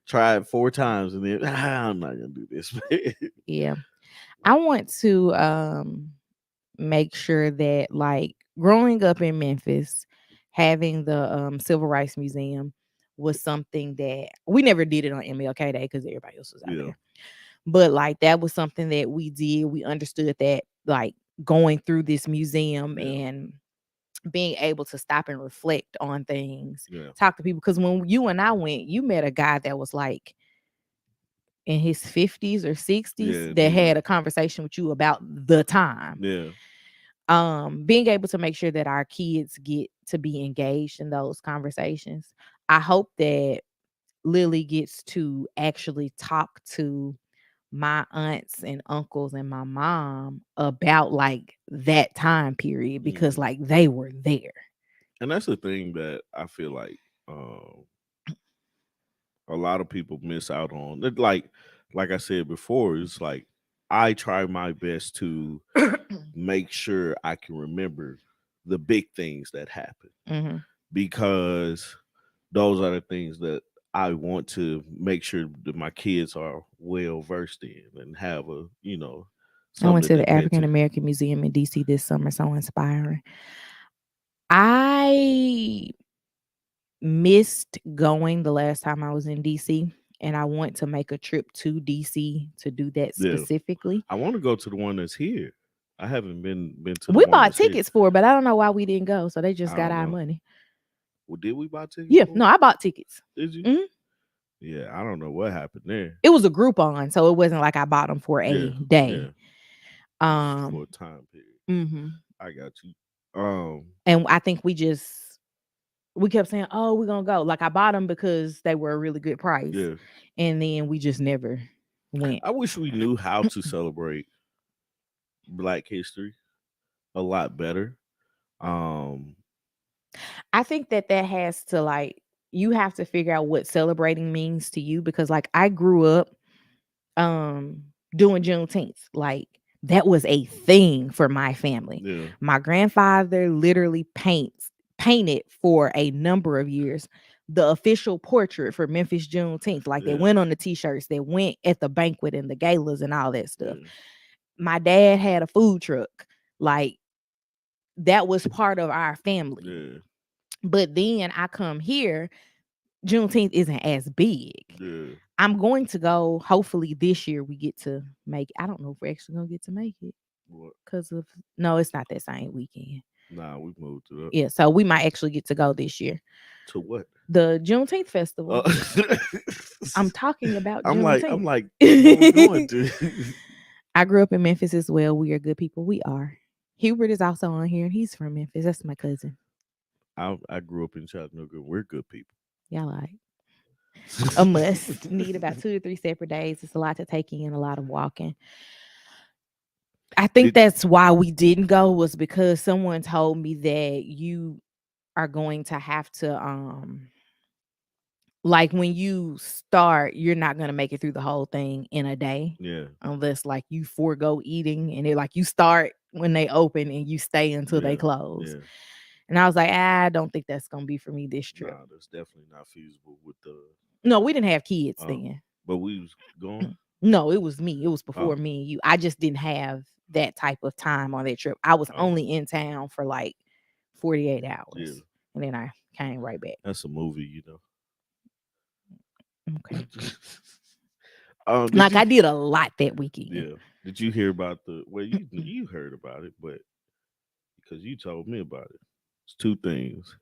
Tried 4 times and then I'm not gonna do this. Yeah. I want to make sure that like growing up in Memphis, having the Civil Rights Museum was something that we never did it on MLK Day because everybody else was out Yeah, there. But like that was something that we did. We understood that like going through this museum yeah, and being able to stop and reflect on things, yeah, talk to people. Because when you and I went, you met a guy that was like in his 50s or 60s yeah, that yeah, had a conversation with you about the time. yeah. Being able to make sure that our kids get to be engaged in those conversations. I hope that Lily gets to actually talk to my aunts and uncles and my mom about like that time period because Mhm. like they were there. And that's the thing that I feel like a lot of people miss out on. Like I said before, it's like I try my best to make sure I can remember the big things that happen Hmm. because those are the things that I want to make sure that my kids are well versed in and have I something went that to they the pay African attention. American Museum in DC this summer, so inspiring. I missed going the last time I was in DC, and I want to make a trip to DC to do that Yeah, specifically. I want to go to the one that's here. I haven't been to the We one bought that's here. tickets for it, but I don't know why we didn't go. So they just I got don't our know. money. Well, did we buy tickets Yeah, for no, it? I bought tickets. Did you? Mhm. Yeah, I don't know what happened there. It was a Groupon, so it wasn't like I bought them for Yeah, a day. yeah, it's for a time period. Mhm. I got you. Um, And I think we kept saying, "Oh, we're gonna go." Like I bought them because they were a really good price, yeah. and then we just never went. I wish we knew how to celebrate Black History. a lot better. Um, I think that has to like you have to figure out what celebrating means to you because like I grew up um doing Juneteenth. Like that was a thing for my family. yeah, My grandfather literally painted for a number of years the official portrait for Memphis Juneteenth. Like they yeah, went on the t-shirts, they went at the banquet and the galas and all that stuff. yeah, My dad had a food truck. Like that was part of our family. yeah, But then I come here, Juneteenth isn't as big. yeah. I'm going to go. Hopefully this year we get to make. I don't know if we're actually gonna get to make it What? because of no, it's not that same weekend. Nah, we moved it up Yeah, so we might actually get to go this year. to what? The Juneteenth festival. Uh, I'm talking about I'm Juneteenth. like, what we going to? I grew up in Memphis as well. We are good people. We are. Hubert is also on here, and he's from Memphis. That's my cousin. I grew up in Chattanooga. We're good people. Y'all like a must. Need about 2 to 3 separate days. It's a lot to take in, a lot of walking. I think that's why we didn't go was because someone told me that you are going to have to like when you start, you're not going to make it through the whole thing in a day. Yeah. Unless like you forego eating and it like you start when they open and you stay until they close. Yeah. And I was like, I don't think that's going to be for me this trip. Nah, that's definitely not feasible with the No, we didn't have kids then. But we was going. No, it was me. It was before me and you. I just didn't have that type of time on that trip. I was only in town for like 48 hours. Yeah. And then I came right back. That's a movie, you know. Okay. Like I did a lot that weekend. Yeah. Did you hear about you heard about it, but because you told me about it. It's two things.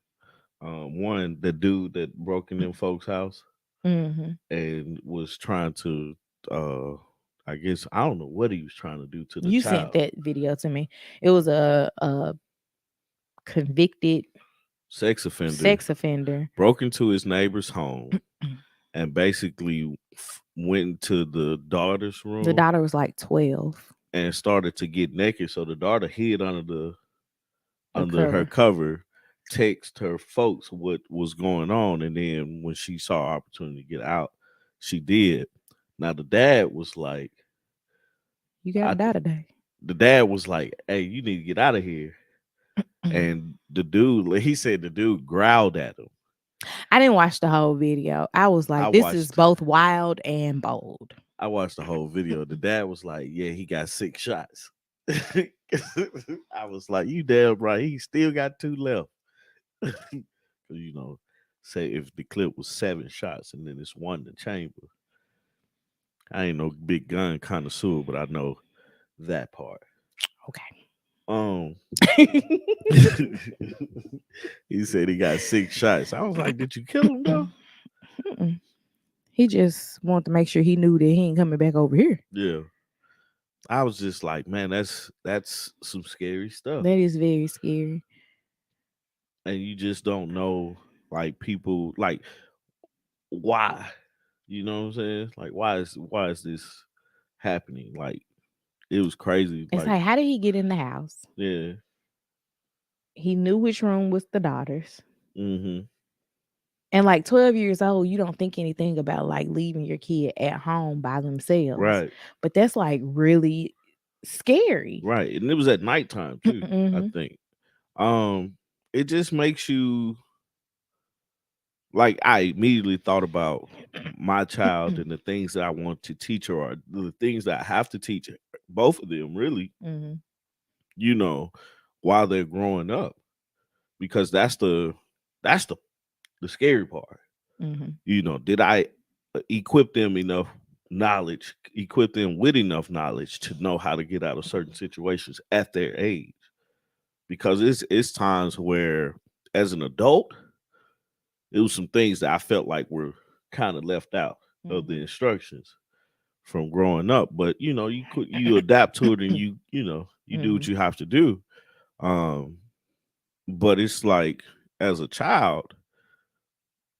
One, the dude that broke in them folks' house and was trying to I guess I don't know what he was trying to do to the you child. Sent that video to me. It was a convicted sex offender broke into his neighbor's home and basically went to the daughter's room. The daughter was like 12 and started to get naked. So the daughter hid under her cover, text her folks what was going on, and then when she saw opportunity to get out, she did. Now the dad was like, "You gotta die today." The dad was like, "Hey, you need to get out of here." And the dude, he said the dude growled at him. I didn't watch the whole video. I was like, this is both wild and bold. I watched the whole video. The dad was like, yeah, he got 6 shots. I was like, you damn right. He still got 2 left. You know, say if the clip was 7 shots and then it's 1 in the chamber. I ain't no big gun connoisseur, but I know that part. Okay. He said he got 6 shots. I was like, did you kill him though? He just wanted to make sure he knew that he ain't coming back over here. Yeah. I was just like, man, that's some scary stuff. That is very scary. And you just don't know, like, people, like, why? You know what I'm saying? Like, why is this happening? Like, it was crazy. It's like, how did he get in the house? Yeah. He knew which room was the daughter's. Mm-hmm. And like 12 years old, you don't think anything about like leaving your kid at home by themselves. Right. But that's like really scary. Right. And it was at nighttime too, I think. It just makes you, like, I immediately thought about my child and the things that I want to teach her, or the things that I have to teach her, both of them really, you know, while they're growing up, because that's the scary part. You know, did I equip them enough knowledge, equip them with enough knowledge to know how to get out of certain situations at their age? Because it's times where, as an adult, it was some things that I felt like were kind of left out of the instructions from growing up. But you know, you adapt to it, and you do what you have to do. But it's like, as a child,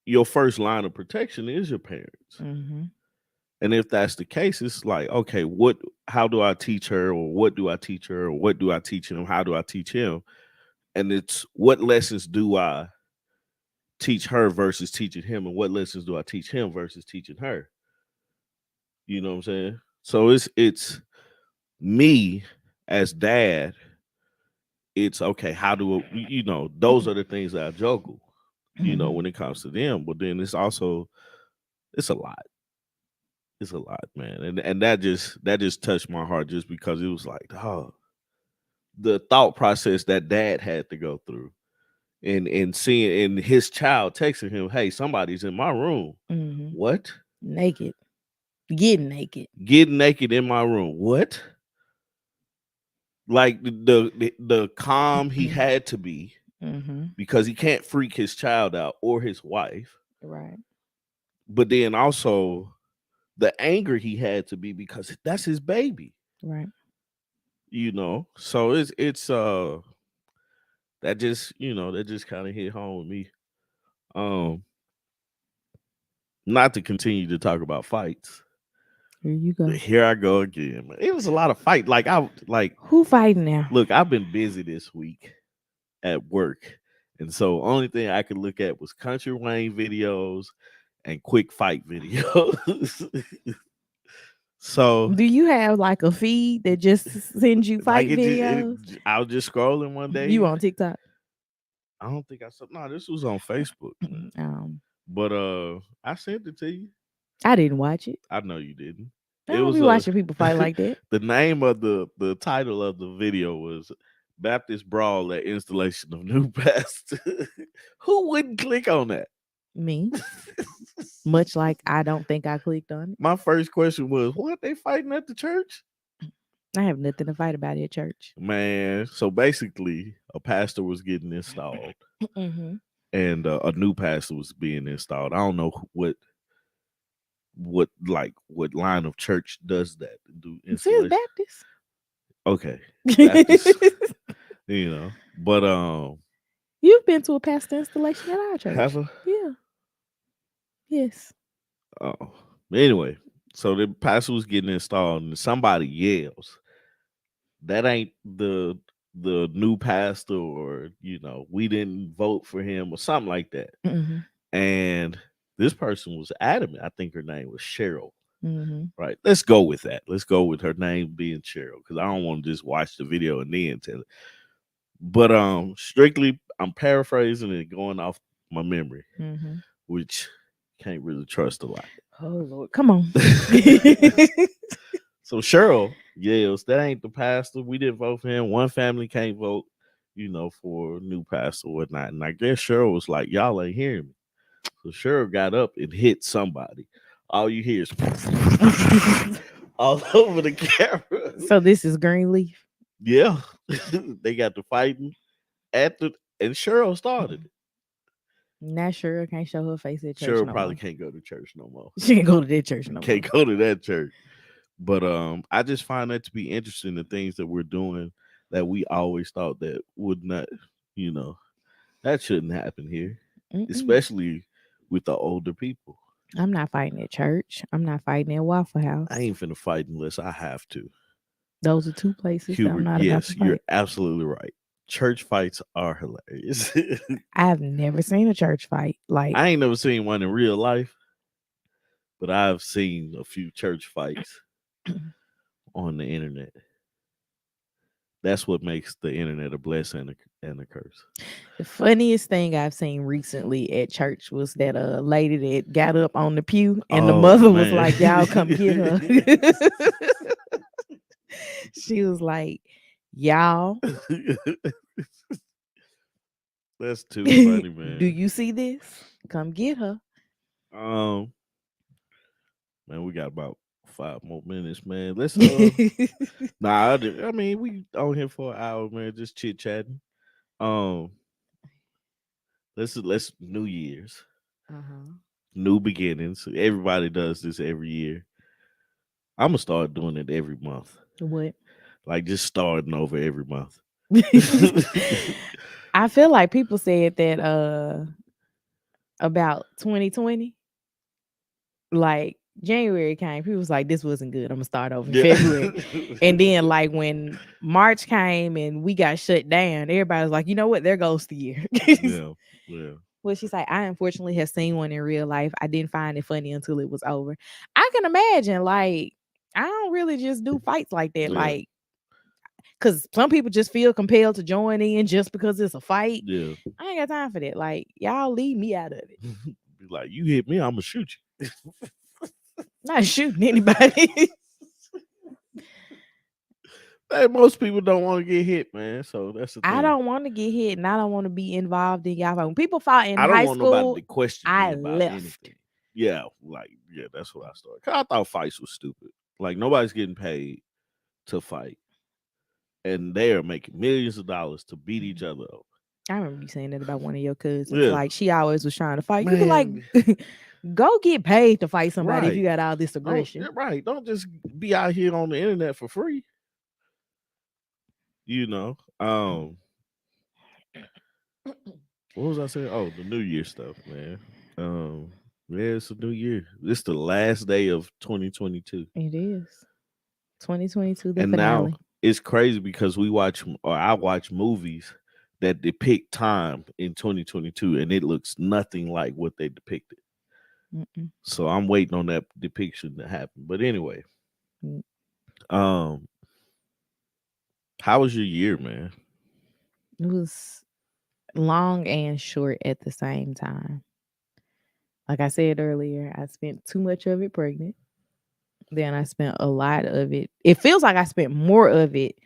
your first line of protection is your parents. And if that's the case, it's like, okay, how do I teach her, or what do I teach her, or what do I teach him? How do I teach him? And it's what lessons do I teach her versus teaching him, and what lessons do I teach him versus teaching her? You know what I'm saying? So it's me as dad. It's okay. How do those are the things that I juggle. When it comes to them, but then it's a lot. It's a lot, man, and that just touched my heart just because it was like, oh, the thought process that dad had to go through, and seeing and his child texting him, "Hey, somebody's in my room." What? Naked, getting naked, Getting naked in my room. What? Like the calm he had to be because he can't freak his child out or his wife, right? but then also the anger he had to be because that's his baby, right? So it's that just kind of hit home with me. um Not to continue to talk about fights. Here you go. Here I go again, man. It was a lot of fight. Who fighting now? Look, I've been busy this week at work, and so only thing I could look at was Country Wayne videos and quick fight videos. So Do you have like a feed that just sends you fight videos? I was just scrolling one day. You on TikTok? I don't think I saw. No, this was on Facebook. But I sent it to you. I didn't watch it. I know you didn't. I don't be watching people fight like that. The name of the title of the video was Baptist Brawl at Installation of New Pastor. Who wouldn't click on that? Me. Much like I don't think I clicked on it. My first question was, what, they fighting at the church? I have nothing to fight about at church. Man, so basically a pastor was getting installed and a new pastor was being installed. I don't know what line of church does that? Do installation? Baptist. Okay. Baptist, but you've been to a pastor installation at our church. Have I? Yeah. Yes. Oh, anyway, so the pastor was getting installed, and somebody yells, "That ain't the new pastor," or we didn't vote for him, or something like that. And this person was adamant. I think her name was Cheryl. Right. Let's go with that. Let's go with her name being Cheryl, because I don't want to just watch the video and then tell it. But strictly, I'm paraphrasing and going off my memory, which can't really trust a lot. Oh Lord, come on. So Cheryl yells, "That ain't the pastor. We didn't vote for him. One family can't vote, for a new pastor or whatnot." And I guess Cheryl was like, "Y'all ain't hearing me." So Cheryl got up and hit somebody. All you hear is all over the camera. So this is Greenleaf. Yeah. They got to fighting and Cheryl started it. Now Cheryl can't show her face at church. Cheryl probably can't go to church no more. She can't go to that church no more. Can't go to that church. But I just find that to be interesting, the things that we're doing that we always thought that would not, that shouldn't happen here, especially with the older people. I'm not fighting at church. I'm not fighting at Waffle House. I ain't finna fight unless I have to. Those are two places Hubert, I'm not yes, about to fight. You're absolutely right. Church fights are hilarious. I've never seen a church fight. Like, I ain't never seen one in real life, but I've seen a few church fights on the internet. That's what makes the internet a blessing and a curse. The funniest thing I've seen recently at church was that a lady that got up on the pew and the mother was like, "Y'all come get her." She was like, "Y'all." That's too funny, man. Do you see this? Come get her. Man, we got about 5 more minutes, man. Let's I mean, we on here for an hour, man, just chit chatting. Let's New Year's, new beginnings. Everybody does this every year. I'm gonna start doing it every month. What? Like just starting over every month. I feel like people said that about 2020. Like January came, people was like, this wasn't good. I'm gonna start over in Yeah. February. And then like when March came and we got shut down, everybody was like, you know what? There goes the year. Yeah. Yeah. Well, she's like, I unfortunately have seen one in real life. I didn't find it funny until it was over. I can imagine, like, I don't really just do fights like that. Yeah. Like, because some people just feel compelled to join in just because it's a fight. Yeah. I ain't got time for that. Like, y'all leave me out of it. Be like, you hit me, I'm gonna shoot you. Not shooting anybody. Hey, most people don't want to get hit, man. So that's the thing. I don't want to get hit and I don't want to be involved in y'all fight. When people fought in I don't high want nobody school, to question me I about left. anything. Yeah, like that's what I started. 'Cause I thought fights was stupid. Like nobody's getting paid to fight, and they are making millions of dollars to beat each other up. I remember you saying that about one of your cousins. Yeah. Like she always was trying to fight. You can Man, like go get paid to fight somebody if right. you got all this Don't, aggression. right. Don't just be out here on the internet for free. You know. What was I saying? Oh, the New Year stuff, man. Yeah, it's a new year. This the last day of 2022. It is 2022, the And now finale. it's crazy because I watch movies that depict time in 2022 and it looks nothing like what they depicted. Mm-mm. So I'm waiting on that depiction to happen. But anyway, Mm. um how was your year, man? It was long and short at the same time. Like I said earlier, I spent too much of it pregnant. Then I spent a lot of it. It feels like I spent more of it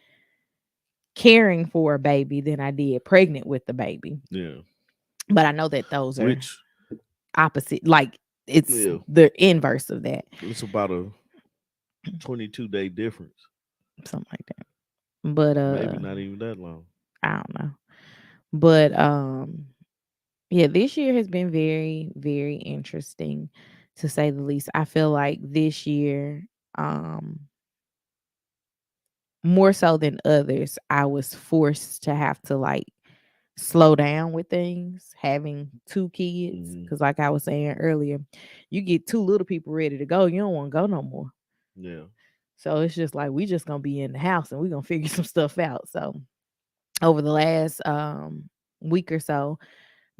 caring for a baby than I did pregnant with the baby. Yeah. But I know that those are Which opposite. Like it's yeah, the inverse of that. it's about a 22-day difference. Something like that. But Maybe not even that long. I don't know. But yeah, this year has been very, very interesting to say the least. I feel like this year, more so than others, I was forced to have to like slow down with things, having two kids. Mhm. Cause like I was saying earlier, you get two little people ready to go, you don't want to go no more. Yeah. So it's just like we just gonna be in the house and we're gonna figure some stuff out. So over the last week or so,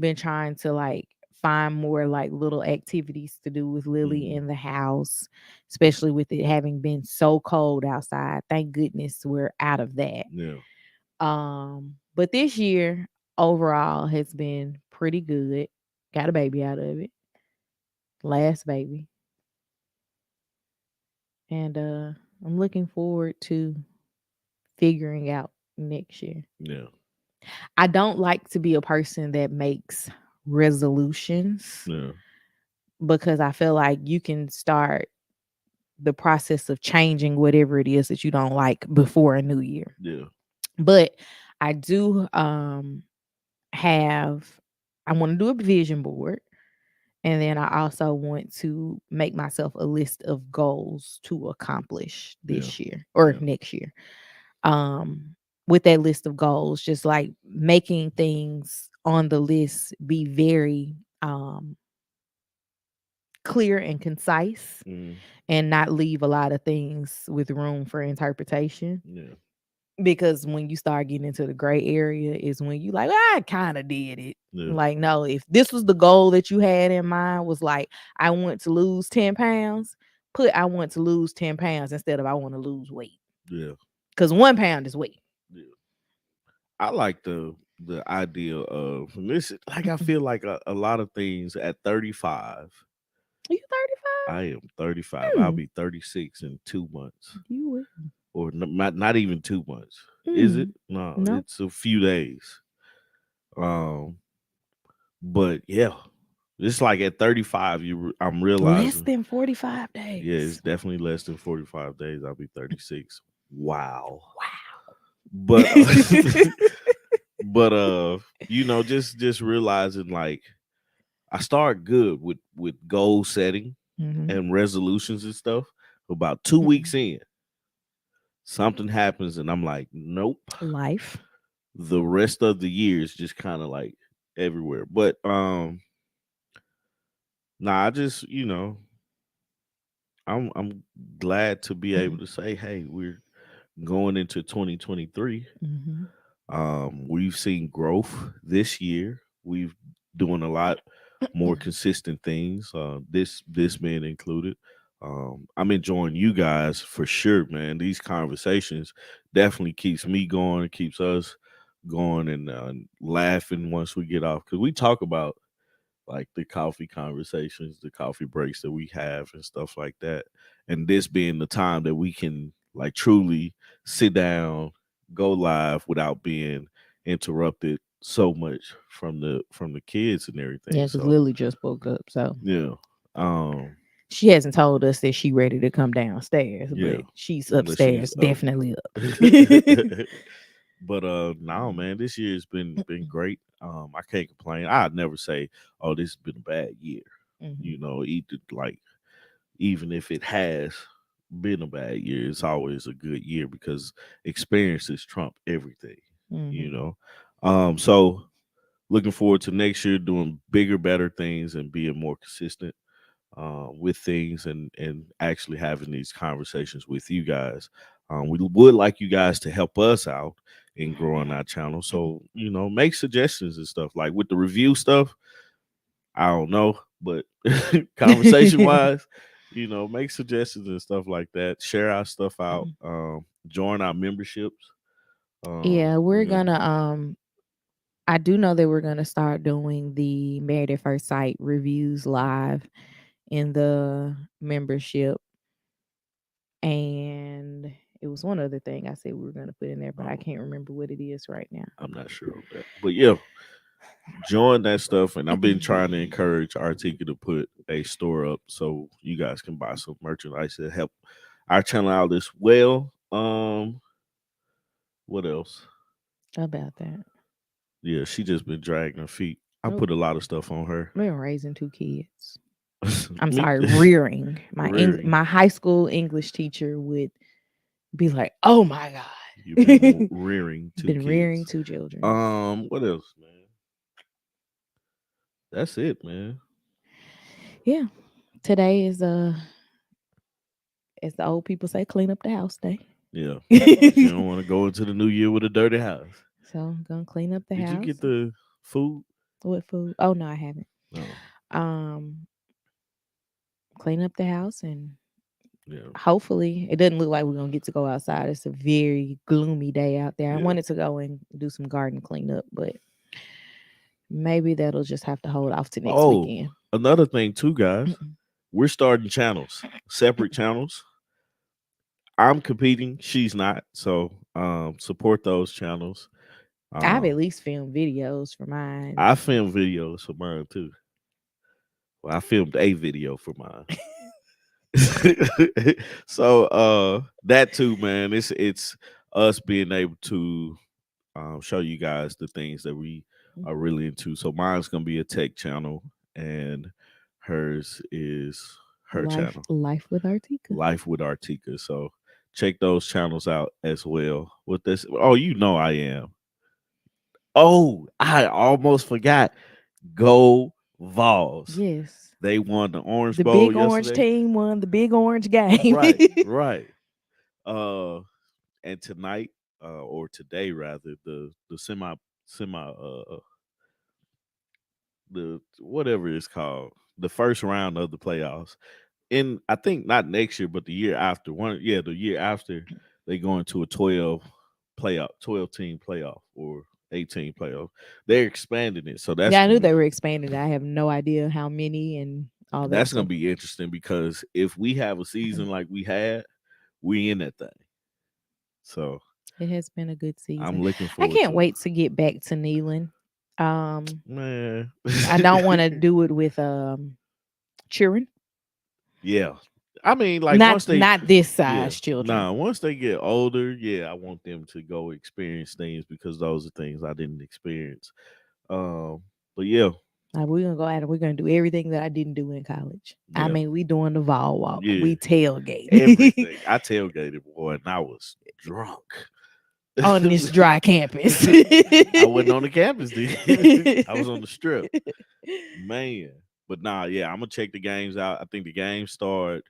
been trying to like find more like little activities to do with Lily Mhm. in the house, especially with it having been so cold outside. Thank goodness we're out of that. Yeah. But this year overall has been pretty good. Got a baby out of it. Last baby. And I'm looking forward to figuring out next year. Yeah. I don't like to be a person that makes resolutions Yeah. because I feel like you can start the process of changing whatever it is that you don't like before a new year. Yeah. But I do have I want to do a vision board, and then I also want to make myself a list of goals to accomplish Yeah. this year or Yeah. next year. With that list of goals, just like making things on the list be very clear and concise Mhm. and not leave a lot of things with room for interpretation. Yeah. Because when you start getting into the gray area is when you like, I kind of did it. Yeah. Like, no, if this was the goal that you had in mind was like, I want to lose 10 pounds, put I want to lose 10 pounds instead of I want to lose weight. Yeah. Because 1 pound is weight. Yeah. I like the idea of and this. Like I feel like a lot of things at 35. You I am 35. 35? I'll be 36 in 2 months, You would. or not even 2 months. Is it? No, No. it's a few days. But yeah, it's like at 35, I'm Less realizing. than 45 days. Yeah, it's definitely less than 45 days. I'll be 36. Wow. But but just realizing like I start good with goal setting Mhm. and resolutions and stuff. About 2 weeks in, something happens and I'm like, nope. Life. The rest of the year is just kind of like everywhere. But nah, I just I'm glad to be able to say, hey, we're going into 2023. Mm-hmm. We've seen growth this year. We've doing a lot more consistent things. This being included. I'm enjoying you guys for sure, man. These conversations definitely keeps me going, keeps us going, and laughing once we get off because we talk about like the coffee conversations, the coffee breaks that we have, and stuff like that. And this being the time that we can like truly sit down, go live without being interrupted so much from the kids and Yeah, everything. because So Lily just woke up, so yeah, um, she hasn't told us that she ready to come downstairs, yeah, but she's but she's upstairs, up. definitely up. But no, man, this year's been great. I can't complain. I'd never say, "Oh, this has been a bad year." Mhm, You know, either like even if it has been a bad year, it's always a good year because experiences trump everything. You mhm. know, so looking forward to next year doing bigger, better things and being more consistent with things and actually having these conversations with you guys. We would like you guys to help us out in growing our channel. So, you know, make suggestions and stuff. Like with the review stuff, I don't know, but conversation wise, you know, make suggestions and stuff like that. Share our stuff out. Join our memberships. Yeah, we're You know, gonna I do know that we're gonna start doing the Married at First Sight reviews live in the membership. And it was one other thing I said we were gonna put in there, but I um, can't remember what it is right now. I'm not sure on that, but yeah, join that stuff. And I've been trying to encourage Artika to put a store up so you guys can buy some merchandise to help our channel out as well. What else? About that. Yeah, she just been dragging her feet. I Nope. put a lot of stuff on her. We're raising two kids. I'm Me sorry, rearing. rearing. My high school English teacher would be like, "Oh my You've been god." rearing two Been rearing kids. two children. What else, man? That's it, man. Yeah. Today is as the old people say, clean up the house day. Yeah, because you don't want to go into the new year with a dirty house. So I'm gonna clean up the Did you house. get the food? What food? Oh no, I haven't. No. Um, clean up the house and Yeah. hopefully it doesn't look like we're gonna get to go outside. It's a very gloomy day out there. I Yeah. wanted to go and do some garden cleanup, but maybe that'll just have to hold off to next Oh, weekend. another thing too, guys. Mm-mm. We're starting channels, separate channels. I'm competing. She's not. So support those channels. I've Um, at least filmed videos for mine. I film videos for mine too. Well, I filmed a video for mine. So that too, man. It's us being able to show you guys the things that we are really into. So mine's gonna be a tech channel, and hers is her channel, Life with Artika. Life with Artika. So check those channels out as well. With this, oh, you know I am. Oh, I almost forgot. Go Vols. Yes. They won the Orange The Bowl big orange yesterday. team won the big orange game. Right, right. Uh, and tonight, or today rather, the semi the whatever it's called, the first round of the playoffs. In I think not next year, but the year after. The year after they go into a 12 team playoff or 18 playoff. They're expanding it, so Yeah, I knew they were expanding. I have no idea how many and all that that's gonna stuff. be interesting because if we have a season like we had, we in that thing. So It has been a good season. I'm looking I forward can't to it. wait to get back to kneeling. Man. I don't want to do it with children. Yeah. I mean, like Not once they not this yeah, size children. nah, once they get older, yeah, I want them to go experience things because those are things I didn't experience. But yeah, Like we're gonna go out and we're gonna do everything that I didn't do in college. I yeah, mean, we doing the vol walk. yeah, We tailgate everything. I tailgated, boy, and I was drunk. on this dry campus. I wasn't on the campus then. I was on the strip. Man. But nah, yeah, I'm gonna check the games out. I think the games start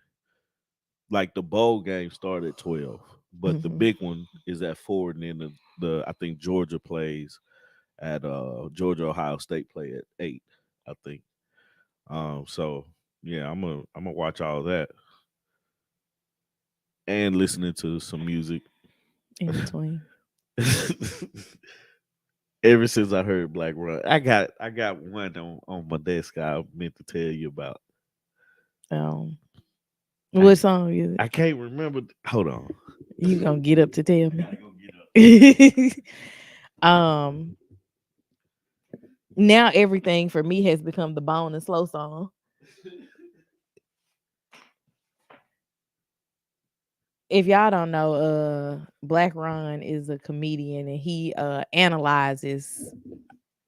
like the bowl game started at 12, but the Mhm. big one is at 4, and then the I think Georgia plays at Georgia Ohio State play at 8, I think. So yeah, I'm gonna watch all that and listening to some music. In between. Ever since I heard Black Run, I got one on my desk I meant to tell you about. Um, I what song is it? I can't remember. Hold on. You gonna get up to tell I me? gotta go get up. um, Now everything for me has become the Bone and Slow song. If y'all don't know, Black Ron is a comedian and he analyzes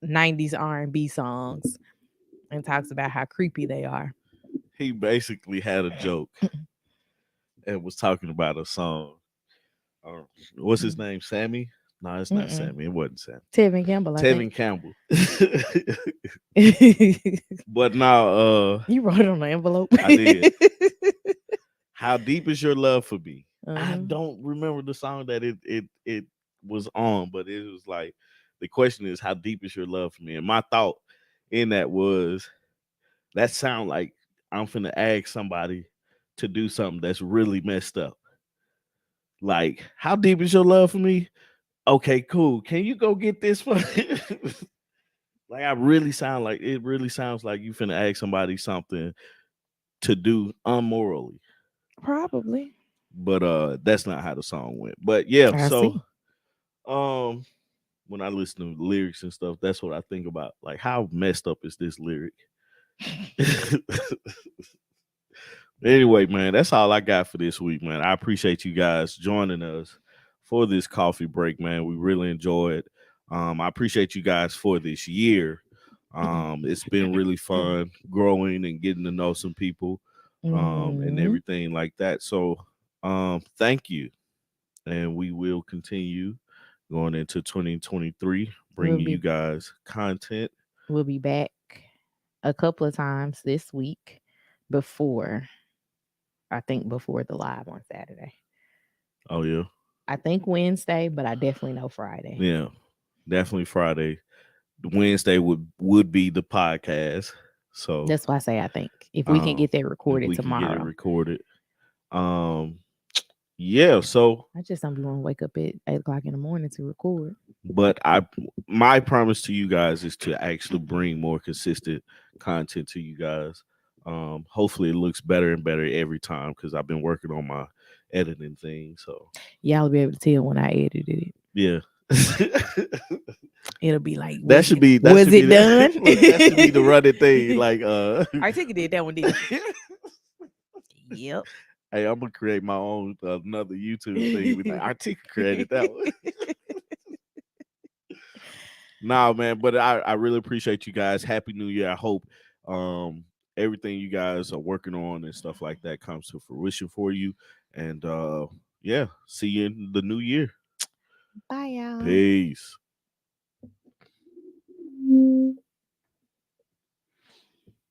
90s R&B songs and talks about how creepy they are. He basically had a joke and was talking about a song. Uh, what's his name? Sammy? No, it's not Mm-mm. Sammy. It wasn't Sammy. Tevin Campbell, I Tevin think. Campbell. But now, You wrote it on the envelope. I did. How deep is your love for me? I Uh-huh. don't remember the song that it was on, but it was like the question is how deep is your love for me? And my thought in that was that sound like I'm finna ask somebody to do something that's really messed up. Like, how deep is your love for me? Okay, cool. Can you go get this for me? Like I really sound like it really sounds like you finna ask somebody something to do unmorally. Probably. But that's not how the song went. But yeah, I so see. um when I listen to lyrics and stuff, that's what I think about. Like how messed up is this lyric? Anyway, man, that's all I got for this week, man. I appreciate you guys joining us for this coffee break, man. We really enjoy it. I appreciate you guys for this year. It's been really fun growing and getting to know some people and Mm-hmm. everything like that. So thank you. And we will continue going into 2023, We'll bringing you be guys content. we'll be back a couple of times this week before I think before the live on Saturday. Oh, yeah. I think Wednesday, but I definitely know Friday. Yeah, definitely Friday. Wednesday would be the podcast. So That's why I say I think. If we can get that if recorded we can get it tomorrow. recorded. Um yeah, so I just don't be want to wake up at 8 o'clock in the morning to record. but my promise to you guys is to actually bring more consistent content to you guys. Hopefully it looks better and better every time because I've been working on my editing thing. So Y'all will be able to tell when I edited it. yeah. It'll be like, that should be was it done? look, that should be the running thing. Like I think it did that one, did. Yep. hey, I'm gonna create my own another YouTube thing. With like, Artika created that one. Nah, man, but I really appreciate you guys. Happy New Year. I hope everything you guys are working on and stuff like that comes to fruition for you. And yeah, see you in the new year. Bye, y'all. Peace.